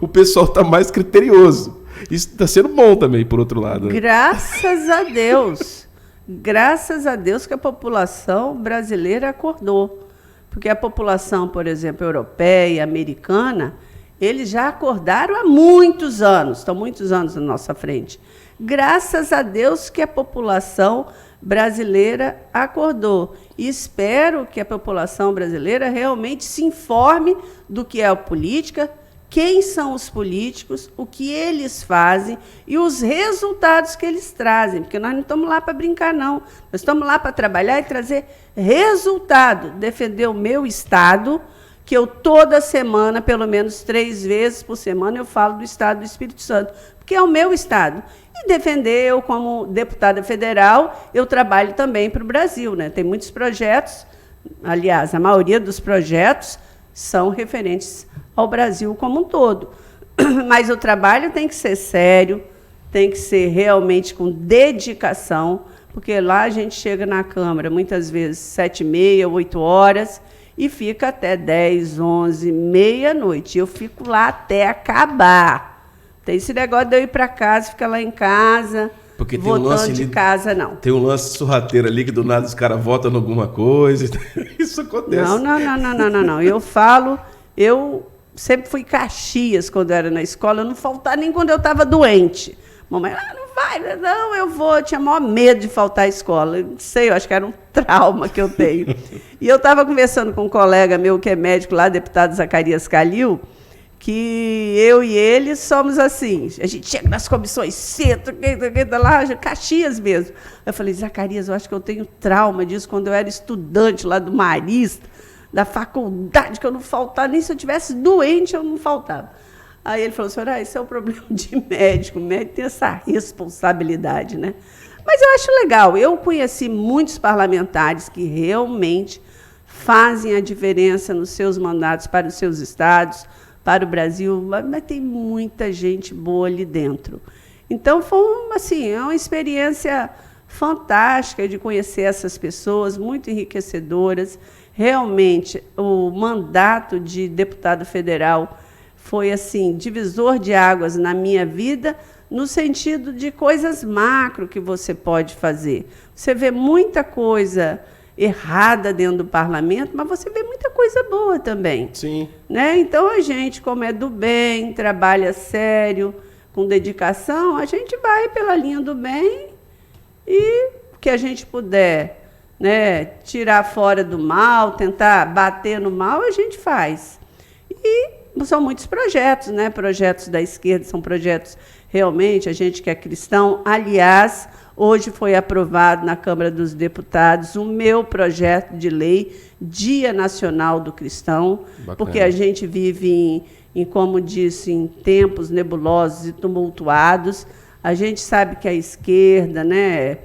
O pessoal está mais criterioso. Isso está sendo bom também, por outro lado. Graças a Deus. Graças a Deus que a população brasileira acordou. Porque a população, por exemplo, europeia, americana, eles já acordaram há muitos anos, estão muitos anos na nossa frente. Graças a Deus que a população brasileira acordou. E espero que a população brasileira realmente se informe do que é a política, quem são os políticos, o que eles fazem e os resultados que eles trazem. Porque nós não estamos lá para brincar, não. Nós estamos lá para trabalhar e trazer resultado, defender o meu Estado, que eu toda semana, pelo menos 3 vezes por semana, eu falo do Estado do Espírito Santo, porque é o meu Estado. E defender, eu como deputada federal, eu trabalho também para o Brasil, né? Tem muitos projetos, aliás, a maioria dos projetos são referentes ao Brasil como um todo. Mas o trabalho tem que ser sério, tem que ser realmente com dedicação, porque lá a gente chega na Câmara, muitas vezes 7h30, 8 horas, e fica até 10, 11, meia-noite. Eu fico lá até acabar. Tem esse negócio de eu ir para casa, ficar lá em casa, porque tem votando um lance de ali, casa, não. Tem um lance sorrateiro ali que do nada os caras votam em alguma coisa. Isso acontece. Não. Eu falo, eu sempre fui Caxias quando eu era na escola, eu não faltava nem quando eu estava doente. Mamãe, não vai, não, eu vou. Eu tinha maior medo de faltar à escola. Eu não sei, eu acho que era um trauma que eu tenho. E eu estava conversando com um colega meu que é médico lá, deputado Zacarias Calil, que eu e ele somos assim, a gente chega nas comissões centro, lá, Caxias mesmo. Eu falei, Zacarias, eu acho que eu tenho trauma disso quando eu era estudante lá do Marista, da faculdade, que eu não faltava, nem se eu tivesse doente eu não faltava. Aí ele falou, senhora, isso é um problema de médico, o médico tem essa responsabilidade, né? Mas eu acho legal, eu conheci muitos parlamentares que realmente fazem a diferença nos seus mandatos para os seus estados, para o Brasil, mas tem muita gente boa ali dentro. Então, é uma experiência fantástica de conhecer essas pessoas, muito enriquecedoras. Realmente, o mandato de deputado federal foi assim, divisor de águas na minha vida, no sentido de coisas macro que você pode fazer. Você vê muita coisa errada dentro do parlamento, mas você vê muita coisa boa também. Sim. Né? Então, a gente, como é do bem, trabalha sério, com dedicação, a gente vai pela linha do bem e o que a gente puder, né, tirar fora do mal, tentar bater no mal, a gente faz. E são muitos projetos, né? Projetos da esquerda, são projetos realmente, a gente que é cristão. Aliás, hoje foi aprovado na Câmara dos Deputados o meu projeto de lei, Dia Nacional do Cristão, Bacana. Porque a gente vive como disse, em tempos nebulosos e tumultuados. A gente sabe que a esquerda, né,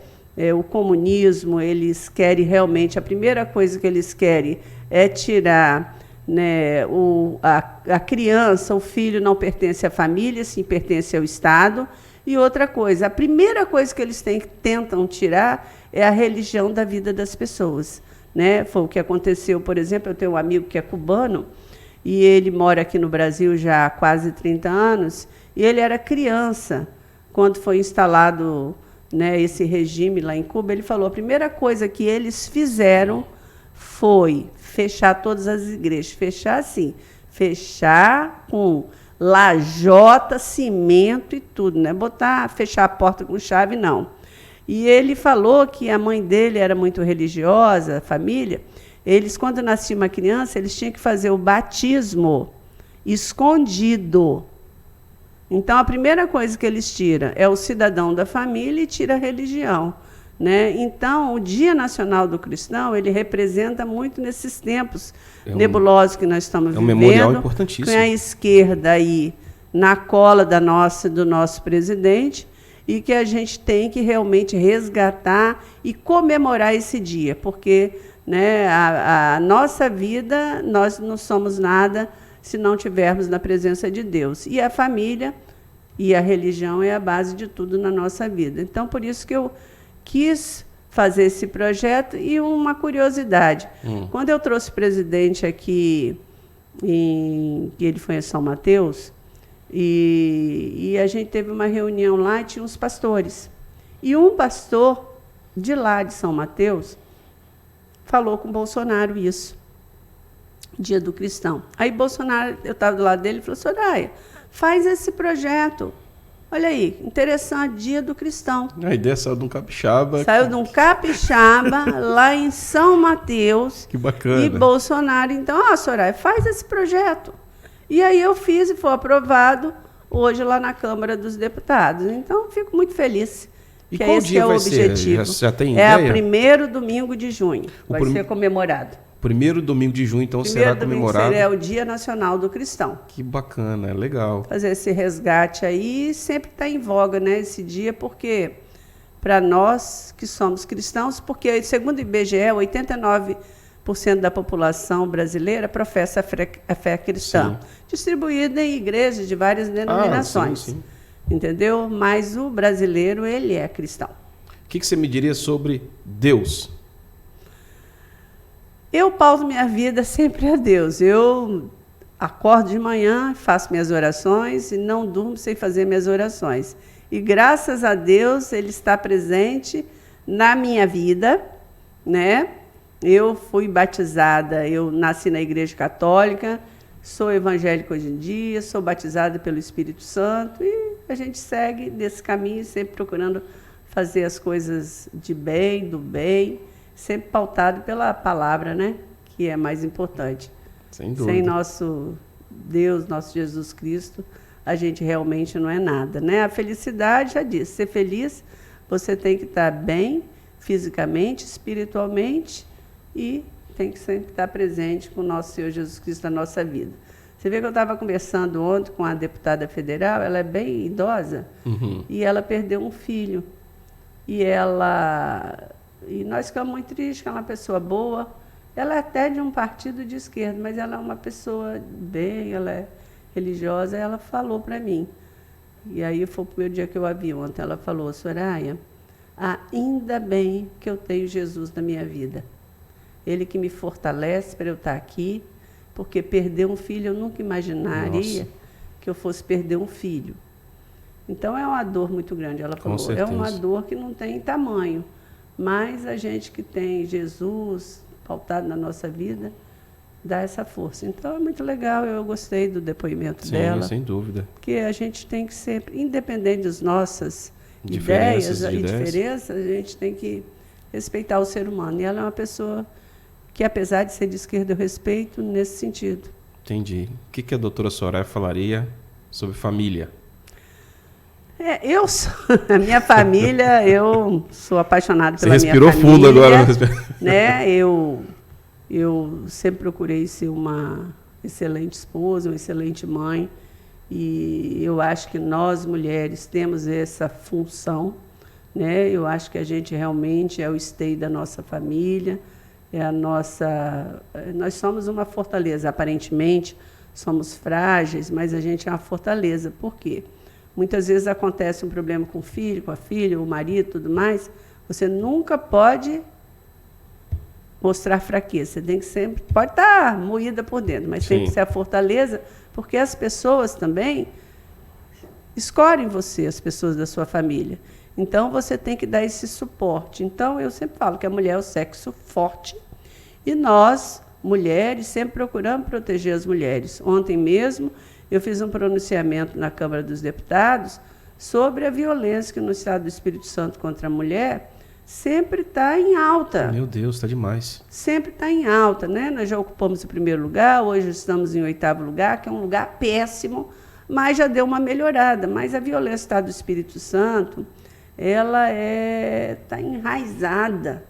o comunismo, eles querem realmente, a primeira coisa que eles querem é tirar, né, a criança, o filho não pertence à família, sim pertence ao Estado. E outra coisa, a primeira coisa que eles tentam tirar é a religião da vida das pessoas. Né? Foi o que aconteceu, por exemplo, eu tenho um amigo que é cubano, e ele mora aqui no Brasil já há quase 30 anos, e ele era criança quando foi instalado, né, esse regime lá em Cuba. Ele falou, a primeira coisa que eles fizeram foi fechar todas as igrejas. Fechar assim, fechar com lajota, cimento e tudo, né? Fechar a porta com chave, não. E ele falou que a mãe dele era muito religiosa, a família. Eles, quando nascia uma criança, eles tinham que fazer o batismo escondido. Então, a primeira coisa que eles tiram é o cidadão da família e tira a religião. Né? Então, o Dia Nacional do Cristão, ele representa muito nesses tempos nebulosos que nós estamos vivendo. É um memorial importantíssimo. Com a esquerda aí na cola do nosso presidente, e que a gente tem que realmente resgatar e comemorar esse dia, porque, né, a nossa vida, nós não somos nada se não tivermos na presença de Deus. E a família e a religião é a base de tudo na nossa vida. Então, por isso que eu quis fazer esse projeto. E uma curiosidade, quando eu trouxe o presidente aqui, ele foi em São Mateus, e a gente teve uma reunião lá e tinha uns pastores. E um pastor de lá de São Mateus falou com Bolsonaro isso, Dia do Cristão. Aí Bolsonaro, eu estava do lado dele, e falou, Soraya, faz esse projeto. Olha aí, interessante, Dia do Cristão. A ideia saiu de um capixaba. Saiu de um capixaba, lá em São Mateus. Que bacana. E Bolsonaro, então, Soraya, faz esse projeto. E aí eu fiz e foi aprovado hoje lá na Câmara dos Deputados. Então, fico muito feliz. E qual dia vai ser? Objetivo. Já tem ideia? É o primeiro domingo de junho. Vai ser comemorado. Primeiro domingo de junho, então, será comemorado. É o Dia Nacional do Cristão. Que bacana, é legal. Fazer esse resgate aí, sempre está em voga, né, esse dia, porque para nós que somos cristãos, porque, segundo o IBGE, 89% da população brasileira professa a fé cristã, distribuída em igrejas de várias denominações. Sim. Entendeu? Mas o brasileiro, ele é cristão. O que você me diria sobre Deus? Eu pauto minha vida sempre a Deus. Eu acordo de manhã, faço minhas orações e não durmo sem fazer minhas orações. E graças a Deus Ele está presente na minha vida, né? Eu fui batizada, eu nasci na Igreja Católica, sou evangélica hoje em dia, sou batizada pelo Espírito Santo e a gente segue nesse caminho, sempre procurando fazer as coisas de bem, do bem, sempre pautado pela palavra, né? Que é mais importante. Sem dúvida. Sem nosso Deus, nosso Jesus Cristo, a gente realmente não é nada, né? A felicidade, já disse, ser feliz, você tem que estar bem fisicamente, espiritualmente e tem que sempre estar presente com o nosso Senhor Jesus Cristo na nossa vida. Você vê que eu estava conversando ontem com a deputada federal, ela é bem idosa, e ela perdeu um filho. E nós ficamos muito tristes, que ela é uma pessoa boa. Ela é até de um partido de esquerda, mas ela é uma pessoa bem, ela é religiosa. Ela falou para mim, e aí foi o primeiro dia que eu a vi ontem, ela falou: Soraya, ainda bem que eu tenho Jesus na minha vida. Ele que me fortalece para eu estar aqui, porque perder um filho eu nunca imaginaria que eu fosse perder um filho. Então é uma dor muito grande, ela falou. É uma dor que não tem tamanho, mas a gente que tem Jesus pautado na nossa vida dá essa força. Então é muito legal, eu gostei do depoimento dela. Sim, sem dúvida. Que a gente tem que sempre, independente das nossas ideias e diferenças, a gente tem que respeitar o ser humano. E ela é uma pessoa que, apesar de ser de esquerda, eu respeito nesse sentido. Entendi. O que a doutora Soraya falaria sobre família? A minha família, eu sou apaixonada pela minha família. Você respirou fundo agora. Né? Eu sempre procurei ser uma excelente esposa, uma excelente mãe. E eu acho que nós, mulheres, temos essa função. Né? Eu acho que a gente realmente é o esteio da nossa família. Nós somos uma fortaleza. Aparentemente, somos frágeis, mas a gente é uma fortaleza. Por quê? Muitas vezes acontece um problema com o filho, com a filha, o marido, tudo mais. Você nunca pode mostrar fraqueza. Você tem que sempre... Pode estar moída por dentro, mas tem que ser a fortaleza, porque as pessoas também escolhem você, as pessoas da sua família. Então, você tem que dar esse suporte. Então, eu sempre falo que a mulher é o sexo forte e nós, mulheres, sempre procuramos proteger as mulheres. Ontem mesmo, eu fiz um pronunciamento na Câmara dos Deputados sobre a violência que no Estado do Espírito Santo contra a mulher sempre está em alta. Meu Deus, está demais. Sempre está em alta, né? Nós já ocupamos o primeiro lugar, hoje estamos em 8º lugar, que é um lugar péssimo, mas já deu uma melhorada. Mas a violência no Estado do Espírito Santo, ela está enraizada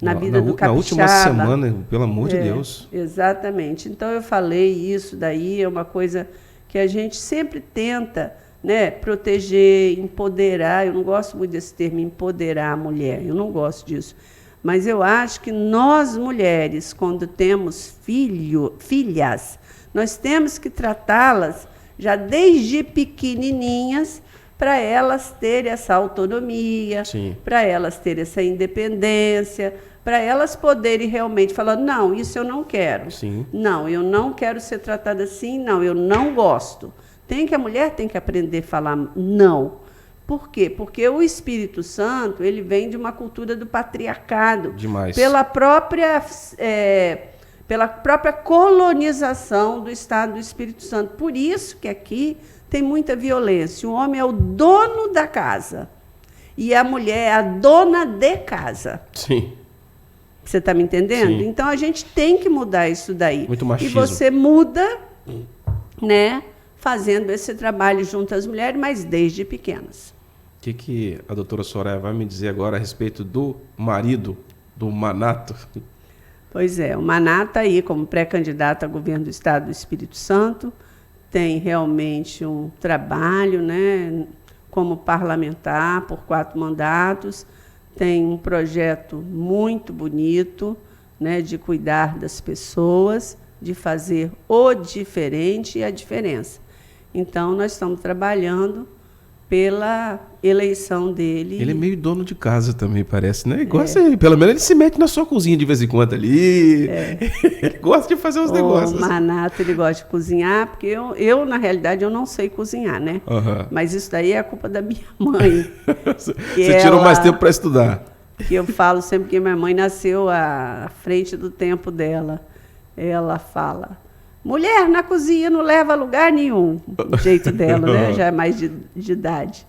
na vida do capixaba. Na última semana, pelo amor de Deus. Exatamente. Então, eu falei isso daí, é uma coisa que a gente sempre tenta, né, proteger, empoderar. Eu não gosto muito desse termo, empoderar a mulher, eu não gosto disso. Mas eu acho que nós, mulheres, quando temos filhas, nós temos que tratá-las já desde pequenininhas, para elas terem essa autonomia, para elas terem essa independência, para elas poderem realmente falar, não, isso eu não quero. Não, eu não quero ser tratada assim, não, eu não gosto. A mulher tem que aprender a falar não. Por quê? Porque o Espírito Santo, ele vem de uma cultura do patriarcado. Demais. Pela própria colonização do Estado do Espírito Santo. Por isso que aqui tem muita violência. O homem é o dono da casa e a mulher é a dona de casa. Sim. Você está me entendendo? Sim. Então, a gente tem que mudar isso daí. Muito machismo. E você muda, né, fazendo esse trabalho junto às mulheres, mas desde pequenas. O que a doutora Soraya vai me dizer agora a respeito do marido do Manato? Pois é, o Manato está aí como pré-candidato a governo do Estado do Espírito Santo, tem realmente um trabalho, né, como parlamentar por 4 mandatos, tem um projeto muito bonito, né, de cuidar das pessoas, de fazer o diferente e a diferença. Então, nós estamos trabalhando pela eleição dele. Ele é meio dono de casa também, parece, né? Pelo menos ele se mete na sua cozinha de vez em quando ali. Ele gosta de fazer os negócios. O Manato, ele gosta de cozinhar, porque eu, na realidade, eu não sei cozinhar, né? Mas isso daí é a culpa da minha mãe. Você tirou mais tempo para estudar. Que eu falo sempre que minha mãe nasceu à frente do tempo dela. Ela fala, mulher na cozinha não leva a lugar nenhum. O jeito dela, né? Já é mais de idade.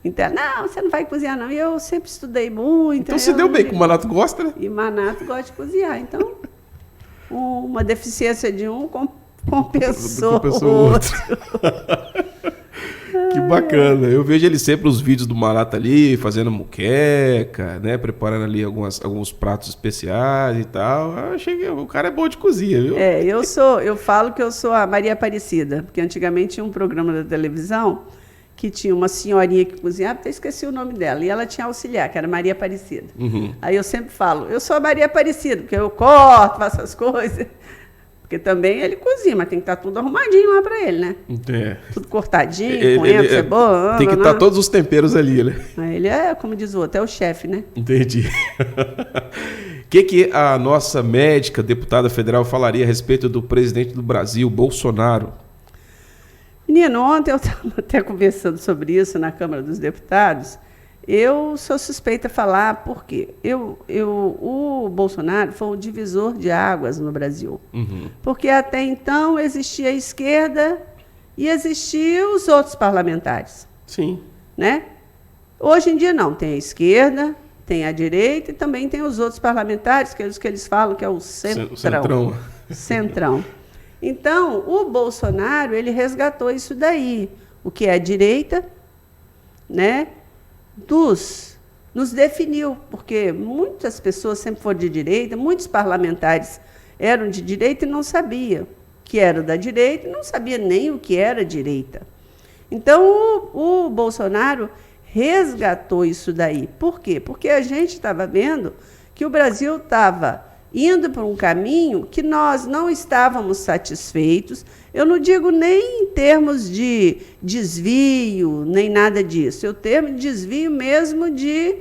Então, não, você não vai cozinhar, não. E eu sempre estudei muito. Então se deu bem, que o Manato gosta, né? E o Manato gosta de cozinhar. Então, uma deficiência de um compensou o outro. Que Bacana. Eu vejo ele sempre os vídeos do Malata ali, fazendo muqueca, né? Preparando ali alguns pratos especiais e tal. Eu achei que o cara é bom de cozinha, viu? Eu falo que eu sou a Maria Aparecida, porque antigamente tinha um programa da televisão que tinha uma senhorinha que cozinhava, até esqueci o nome dela, e ela tinha auxiliar, que era Maria Aparecida. Uhum. Aí eu sempre falo, eu sou a Maria Aparecida, porque eu corto, faço as coisas. Porque também ele cozinha, mas tem que estar tudo arrumadinho lá para ele, né? É. Tudo cortadinho, coentro, cebola. Tem que estar todos os temperos ali, né? Ele é, como diz o outro, é o chefe, né? Entendi. O que a nossa médica, deputada federal, falaria a respeito do presidente do Brasil, Bolsonaro? Menino, ontem eu estava até conversando sobre isso na Câmara dos Deputados. Eu sou suspeita a falar porque o Bolsonaro foi o divisor de águas no Brasil. Uhum. Porque até então existia a esquerda e existiam os outros parlamentares. Sim. Né? Hoje em dia não, tem a esquerda, tem a direita e também tem os outros parlamentares, que é os que eles falam que é o centrão. Centrão. Então, o Bolsonaro, ele resgatou isso daí. O que é a direita, né? Nos definiu, porque muitas pessoas sempre foram de direita, muitos parlamentares eram de direita e não sabiam que era da direita e não sabia nem o que era direita. Então, o Bolsonaro resgatou isso daí. Por quê? Porque a gente estava vendo que o Brasil estava indo por um caminho que nós não estávamos satisfeitos. Eu não digo nem em termos de desvio, nem nada disso. Eu termo de desvio mesmo de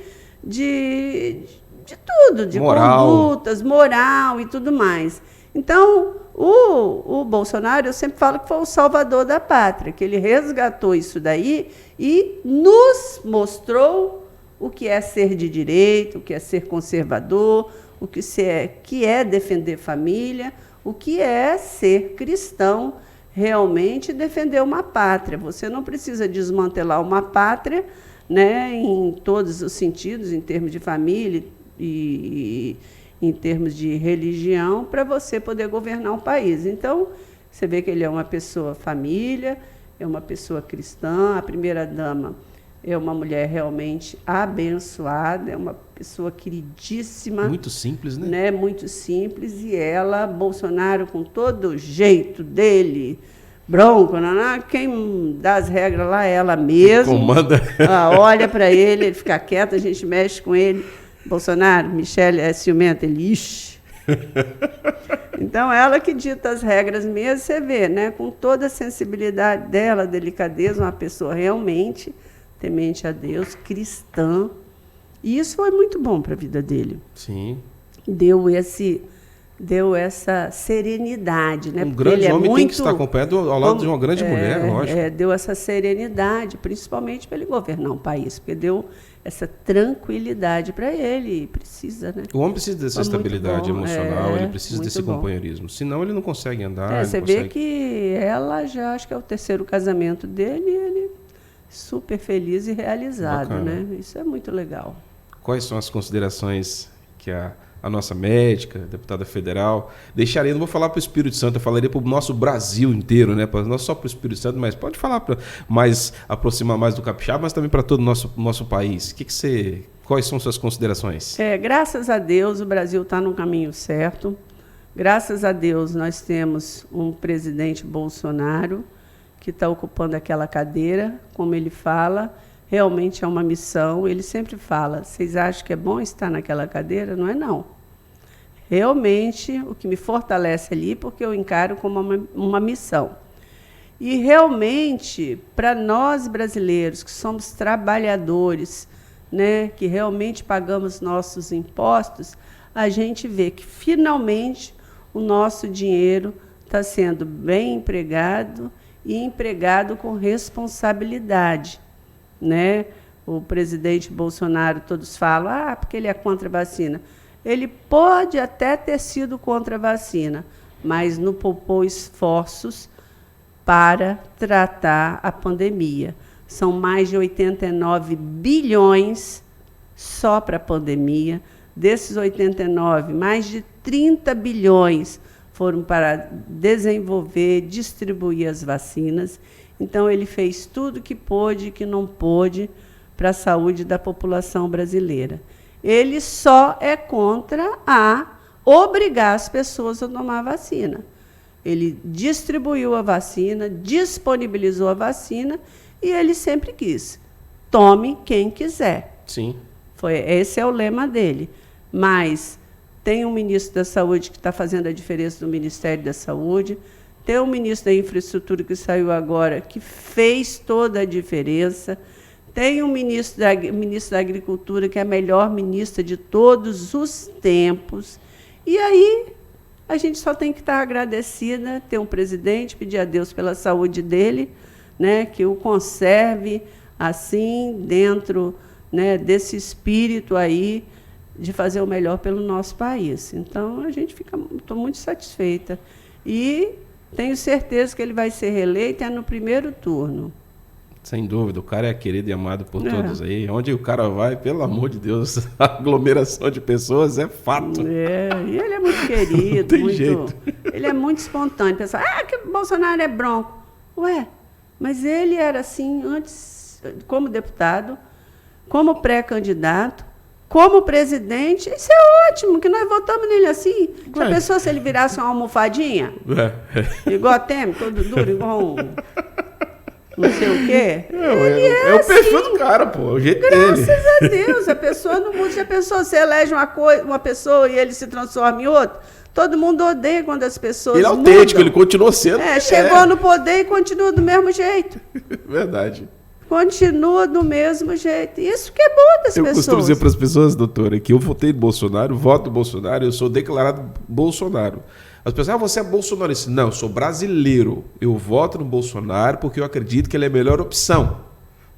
tudo, de moral. Condutas, moral e tudo mais. Então, o Bolsonaro, eu sempre falo que foi o salvador da pátria, que ele resgatou isso daí e nos mostrou o que é ser de direito, o que é ser conservador, o que é defender família, o que é ser cristão, realmente defender uma pátria. Você não precisa desmantelar uma pátria, né, em todos os sentidos, em termos de família e em termos de religião, para você poder governar um país. Então, você vê que ele é uma pessoa família, é uma pessoa cristã, a primeira-dama é uma mulher realmente abençoada, é uma pessoa queridíssima. Muito simples, né? Muito simples. E ela, Bolsonaro, com todo o jeito dele, bronco, quem dá as regras lá é ela mesma. Comanda. Olha para ele fica quieto, a gente mexe com ele. Bolsonaro, Michele é ciumenta, ele, ixi. Então, ela que dita as regras mesmo, você vê, né? Com toda a sensibilidade dela, delicadeza, uma pessoa realmente temente a Deus, cristã. E isso foi muito bom para a vida dele. Sim. Deu essa serenidade, né? Um grande homem tem que estar acompanhado ao lado de uma grande mulher, lógico. Deu essa serenidade, principalmente para ele governar um país, porque deu essa tranquilidade para ele, e precisa, né? O homem precisa dessa estabilidade emocional, ele precisa desse companheirismo, senão ele não consegue andar. Você vê que ela já, acho que é o terceiro casamento dele, e ele super feliz e realizado, né? Isso é muito legal. Quais são as considerações que a nossa médica, deputada federal, deixaria? Não vou falar para o Espírito Santo, eu falaria para o nosso Brasil inteiro, né? Não só para o Espírito Santo, mas pode falar para aproximar mais do capixaba, mas também para todo o nosso país. Quais são suas considerações? Graças a Deus, o Brasil está no caminho certo. Graças a Deus, nós temos um presidente Bolsonaro que está ocupando aquela cadeira, como ele fala, realmente é uma missão. Ele sempre fala, vocês acham que é bom estar naquela cadeira? Não é não. Realmente, o que me fortalece ali, porque eu encaro como uma missão. E realmente, para nós brasileiros, que somos trabalhadores, né, que realmente pagamos nossos impostos, a gente vê que, finalmente, o nosso dinheiro está sendo bem empregado e empregado com responsabilidade, né? O presidente Bolsonaro, todos falam, porque ele é contra a vacina. Ele pode até ter sido contra a vacina, mas não poupou esforços para tratar a pandemia. São mais de 89 bilhões só para a pandemia. Desses 89, mais de 30 bilhões foram para desenvolver, distribuir as vacinas. Então, ele fez tudo que pôde e que não pôde para a saúde da população brasileira. Ele só é contra obrigar as pessoas a tomar a vacina. Ele distribuiu a vacina, disponibilizou a vacina e ele sempre quis. Tome quem quiser. Sim. Esse é o lema dele. Mas tem um ministro da Saúde que está fazendo a diferença do Ministério da Saúde, tem um ministro da Infraestrutura que saiu agora, que fez toda a diferença, tem um ministro da Agricultura, que é a melhor ministra de todos os tempos. E aí a gente só tem que estar agradecida, ter um presidente, pedir a Deus pela saúde dele, né, que o conserve assim, dentro, né, desse espírito aí de fazer o melhor pelo nosso país. Então, estou muito satisfeita. E tenho certeza que ele vai ser reeleito no primeiro turno. Sem dúvida, o cara é querido e amado por todos aí. Onde o cara vai, pelo amor de Deus, a aglomeração de pessoas é fato. E ele é muito querido. Não tem jeito. Ele é muito espontâneo. Pessoal, que o Bolsonaro é bronco. Ué, mas ele era assim antes, como deputado, como pré-candidato, como presidente. Isso é ótimo, que nós votamos nele assim. Já pensou se ele virasse uma almofadinha? Igual a Temer, todo duro, igual um... não sei o quê. É o perfil do cara, pô, o jeito dele. Graças a Deus, a pessoa não muda. Já pensou, você elege uma pessoa e ele se transforma em outra? Todo mundo odeia quando as pessoas ele é autêntico, mudam. ele continua sendo. Chegou no poder e continua do mesmo jeito. Verdade. Continua do mesmo jeito. Isso que é bom das pessoas. Eu costumo dizer para as pessoas, doutora, que eu votei no Bolsonaro, voto no Bolsonaro, eu sou declarado Bolsonaro. As pessoas, você é bolsonarista. Não, eu sou brasileiro. Eu voto no Bolsonaro porque eu acredito que ele é a melhor opção.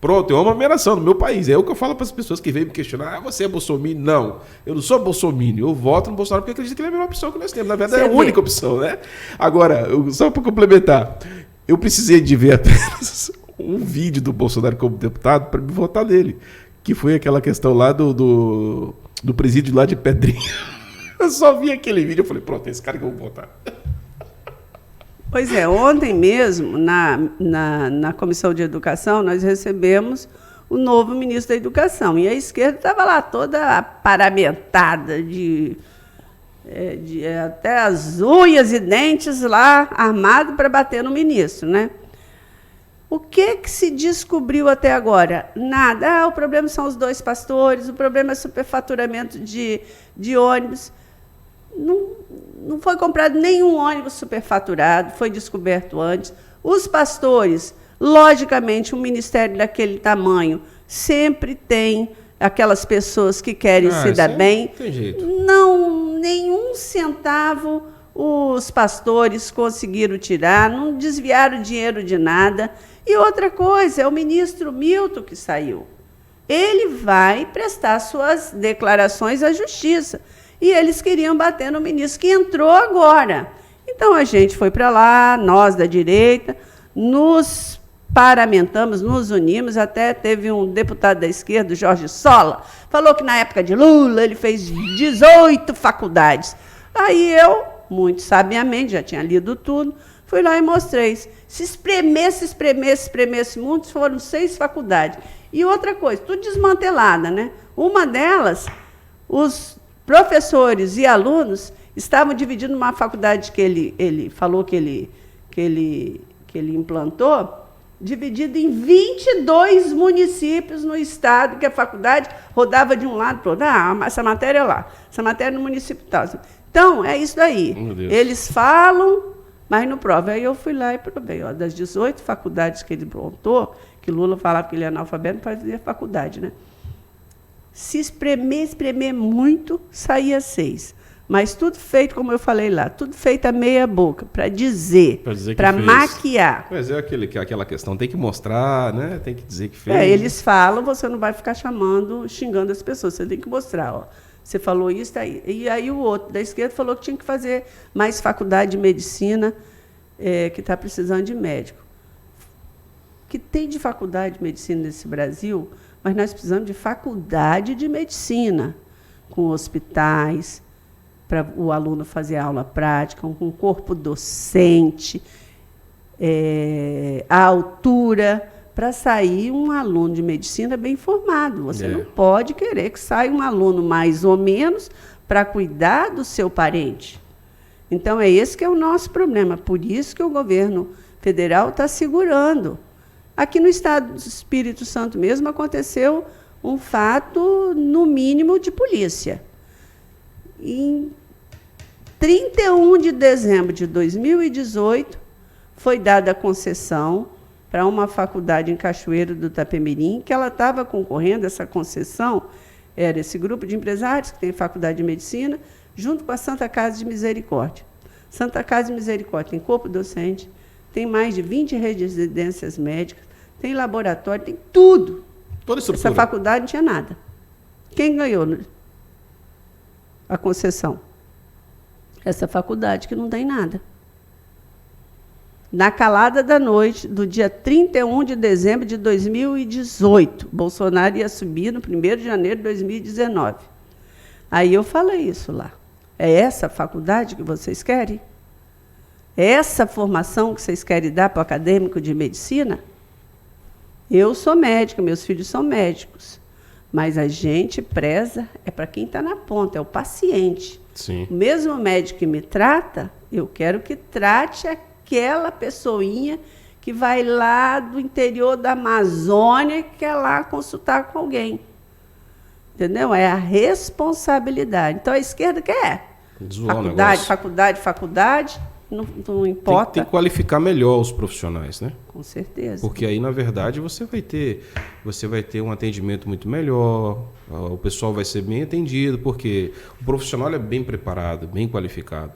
Pronto, é uma numeração no meu país. É o que eu falo para as pessoas que vêm me questionar. Você é bolsominion? Não, eu não sou bolsominion. Eu voto no Bolsonaro porque eu acredito que ele é a melhor opção que nós temos. Na verdade, é a única opção, né? Agora, só para complementar, eu precisei de ver apenas um vídeo do Bolsonaro como deputado para me votar nele. Que foi aquela questão lá do presídio lá de Pedrinha. Eu só vi aquele vídeo e falei, pronto, é esse cara que eu vou votar. Pois é, ontem mesmo, na Comissão de Educação, nós recebemos o novo ministro da Educação. E a esquerda estava lá toda paramentada, até as unhas e dentes lá, armado para bater no ministro, né? O que se descobriu até agora? Nada. O problema são os 2 pastores, o problema é superfaturamento de ônibus. Não foi comprado nenhum ônibus superfaturado, foi descoberto antes. Os pastores, logicamente, um ministério daquele tamanho sempre tem aquelas pessoas que querem se dar bem. Não tem jeito. Não, nenhum centavo os pastores conseguiram tirar, não desviaram dinheiro de nada. E outra coisa, é o ministro Milton que saiu. Ele vai prestar suas declarações à Justiça. E eles queriam bater no ministro, que entrou agora. Então, a gente foi para lá, nós da direita, nos paramentamos, nos unimos, até teve um deputado da esquerda, Jorge Sola, falou que na época de Lula ele fez 18 faculdades. Aí eu, muito sabiamente, já tinha lido tudo, fui lá e mostrei. Se espremesse muito, foram 6 faculdades. E outra coisa, tudo desmantelada, né? Uma delas, os professores e alunos estavam dividindo uma faculdade que ele falou que ele implantou, dividido em 22 municípios no estado, que a faculdade rodava de um lado para o outro. Essa matéria é lá, essa matéria no município tal. Então, é isso daí. Eles falam, mas não provam. Aí eu fui lá e provei. Das 18 faculdades que ele implantou, que Lula falava que ele é analfabeto, não fazia faculdade, né? Se espremer muito, saía 6. Mas tudo feito, como eu falei lá, tudo feito a meia boca, para dizer para maquiar. Mas é aquela questão, tem que mostrar, né? Tem que dizer que fez. Eles falam, você não vai ficar xingando as pessoas, você tem que mostrar, ó. Você falou isso, tá aí. E aí o outro da esquerda falou que tinha que fazer mais faculdade de medicina, que está precisando de médico. Que tem de faculdade de medicina nesse Brasil, mas nós precisamos de faculdade de medicina, com hospitais, para o aluno fazer aula prática, com corpo docente. a altura, para sair um aluno de medicina bem formado. Você não pode querer que saia um aluno mais ou menos para cuidar do seu parente. Então, é esse que é o nosso problema. Por isso que o governo federal está segurando. Aqui no estado do Espírito Santo mesmo aconteceu um fato, no mínimo, de polícia. Em 31 de dezembro de 2018, foi dada a concessão para uma faculdade em Cachoeiro do Itapemirim, que ela estava concorrendo, essa concessão era esse grupo de empresários que tem faculdade de medicina, junto com a Santa Casa de Misericórdia. Santa Casa de Misericórdia tem corpo docente, tem mais de 20 residências médicas, tem laboratório, tem tudo. Toda estrutura. Essa faculdade não tinha nada. Quem ganhou a concessão? Essa faculdade que não tem nada. Na calada da noite, do dia 31 de dezembro de 2018, Bolsonaro ia subir no 1º de janeiro de 2019. Aí eu falei isso lá. É essa faculdade que vocês querem? É essa formação que vocês querem dar para o acadêmico de medicina? Eu sou médica, meus filhos são médicos. Mas a gente preza é para quem está na ponta, é o paciente. Sim. O mesmo médico que me trata, eu quero que trate aquela pessoinha que vai lá do interior da Amazônia e quer lá consultar com alguém. Entendeu? É a responsabilidade. Então, a esquerda quer faculdade, não importa. Tem que qualificar melhor os profissionais, né? Com certeza. Porque aí, na verdade, você vai ter um atendimento muito melhor, o pessoal vai ser bem atendido, porque o profissional é bem preparado, bem qualificado.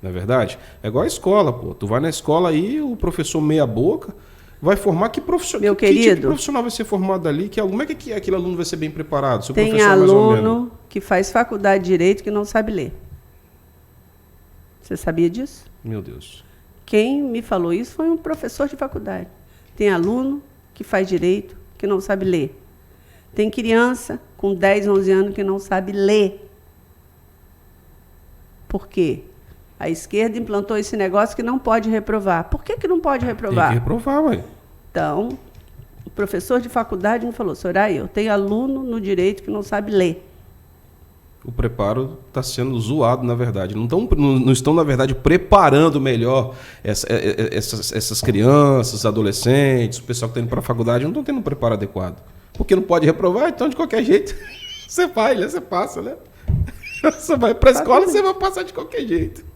Não é verdade? É igual a escola, pô. Tu vai na escola aí, o professor meia boca vai formar que profissional. Meu querido, que tipo de profissional vai ser formado ali? Como é que aquele aluno vai ser bem preparado? Se o tem professor mais ou menos... aluno que faz faculdade de Direito que não sabe ler. Você sabia disso? Meu Deus. Quem me falou isso foi um professor de faculdade. Tem aluno que faz Direito que não sabe ler. Tem criança com 10, 11 anos que não sabe ler. Por quê? A esquerda implantou esse negócio que não pode reprovar. Por que não pode reprovar? Tem que reprovar, ué. Então, o professor de faculdade me falou, Soraya, eu tenho aluno no Direito que não sabe ler. O preparo está sendo zoado, na verdade. Não estão, na verdade, preparando melhor essas crianças, adolescentes, o pessoal que está indo para a faculdade, não estão tendo um preparo adequado. Porque não pode reprovar, então, de qualquer jeito, você vai, né? Você passa, né? Você vai para a escola e você vai passar de qualquer jeito.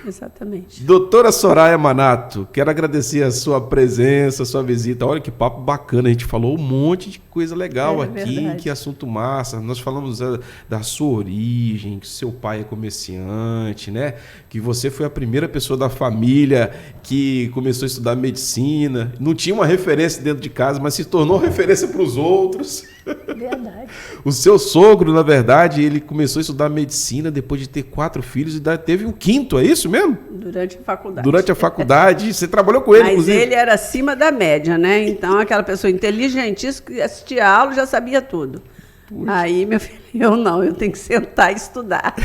Exatamente. Doutora Soraya Manato, quero agradecer a sua presença, a sua visita. Olha que papo bacana, a gente falou um monte de coisa legal aqui, verdade. que assunto massa. Nós falamos da sua origem, que seu pai é comerciante, né? Que você foi a primeira pessoa da família que começou a estudar medicina. Não tinha uma referência dentro de casa, mas se tornou referência para os outros. Verdade. O seu sogro, na verdade, ele começou a estudar medicina depois de ter 4 filhos e teve um 5º, é isso mesmo? Durante a faculdade. Durante a faculdade, você trabalhou com ele, Mas inclusive. ele era acima da média, né? Então, aquela pessoa inteligentíssima que assistia a aula já sabia tudo. Puxa. Aí, meu filho, eu tenho que sentar e estudar.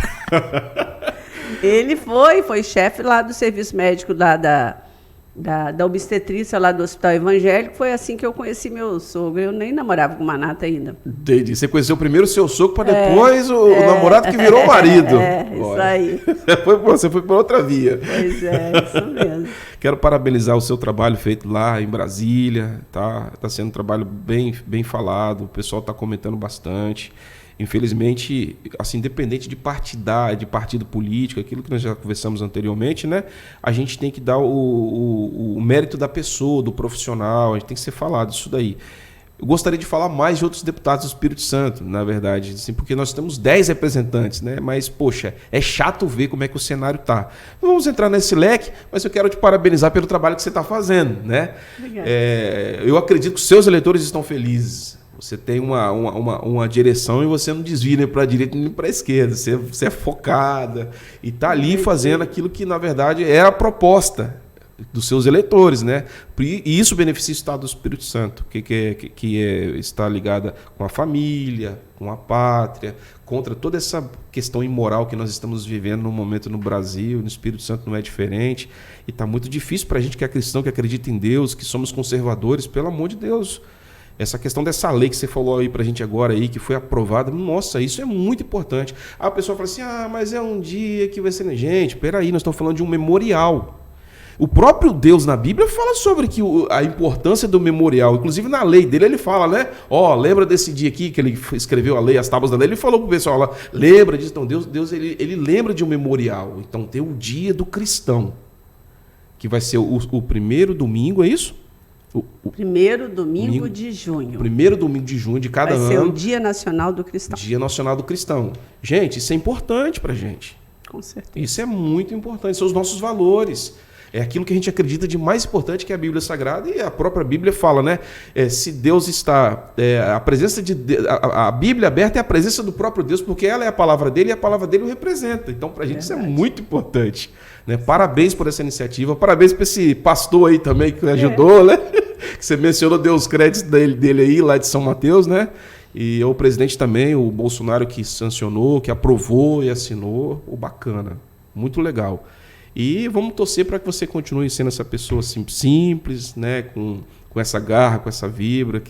Ele foi chefe lá do serviço médico lá da obstetrícia lá do Hospital Evangélico. Foi assim que eu conheci meu sogro. Eu nem namorava com o Manato ainda. Entendi. Você conheceu primeiro o seu sogro para depois o namorado que virou marido. Isso aí. Você foi por outra via. Pois é, isso mesmo. Quero parabenizar o seu trabalho feito lá em Brasília. Tá sendo um trabalho bem falado. O pessoal está comentando bastante. Infelizmente, assim, independente de partido político, aquilo que nós já conversamos anteriormente, né? A gente tem que dar o mérito da pessoa, do profissional, a gente tem que ser falado isso daí. Eu gostaria de falar mais de outros deputados do Espírito Santo, na verdade, assim, porque nós temos 10 representantes, né? Mas, poxa, é chato ver como é que o cenário está. Não vamos entrar nesse leque, mas eu quero te parabenizar pelo trabalho que você está fazendo, né? Obrigada. Eu acredito que os seus eleitores estão felizes. Você tem uma direção e você não desvia nem para a direita nem para a esquerda. Você é focada e está ali fazendo aquilo que, na verdade, é a proposta. dos seus eleitores, né? E isso beneficia o estado do Espírito Santo, está ligada com a família, com a pátria, contra toda essa questão imoral que nós estamos vivendo no momento no Brasil. No Espírito Santo não é diferente, e está muito difícil para a gente que é cristão, que acredita em Deus, que somos conservadores, pelo amor de Deus. Essa questão dessa lei que você falou aí pra gente agora aí, que foi aprovada, nossa, isso é muito importante. Aí a pessoa fala assim, mas é um dia que vai ser... Gente, peraí, nós estamos falando de um memorial. O próprio Deus na Bíblia fala sobre a importância do memorial. Inclusive na lei dele ele fala, né? Lembra desse dia aqui que ele escreveu a lei, as tábuas da lei, ele falou pro pessoal lá, lembra disso? Então Deus ele lembra de um memorial. Então tem o dia do cristão, que vai ser o primeiro domingo, é isso? O primeiro domingo de junho. Primeiro domingo de junho de cada ano. Vai ser o Dia Nacional do Cristão. Dia Nacional do Cristão. Gente, isso é importante pra gente. Com certeza. Isso é muito importante, são os nossos valores. É aquilo que a gente acredita de mais importante, que é a Bíblia Sagrada, e a própria Bíblia fala, né? Se Deus está... a presença de Deus, a Bíblia aberta é a presença do próprio Deus, porque ela é a palavra dele e a palavra dele o representa. Então, pra gente isso é muito importante. Né? Parabéns por essa iniciativa, parabéns para esse pastor aí também que ajudou, né? Que você mencionou, deu os créditos dele aí, lá de São Mateus, né? E o presidente também, o Bolsonaro, que sancionou, que aprovou e assinou. Bacana, muito legal. E vamos torcer para que você continue sendo essa pessoa assim, simples, né? Com essa garra, com essa vibra,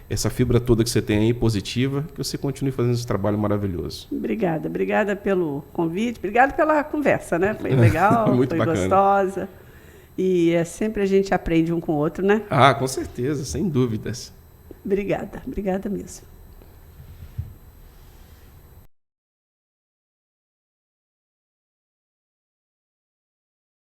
essa fibra toda que você tem aí, positiva, que você continue fazendo esse trabalho maravilhoso. Obrigada pelo convite, obrigada pela conversa, né? Foi legal, muito foi bacana. Gostosa. E sempre a gente aprende um com o outro, né? Com certeza, sem dúvidas. Obrigada mesmo.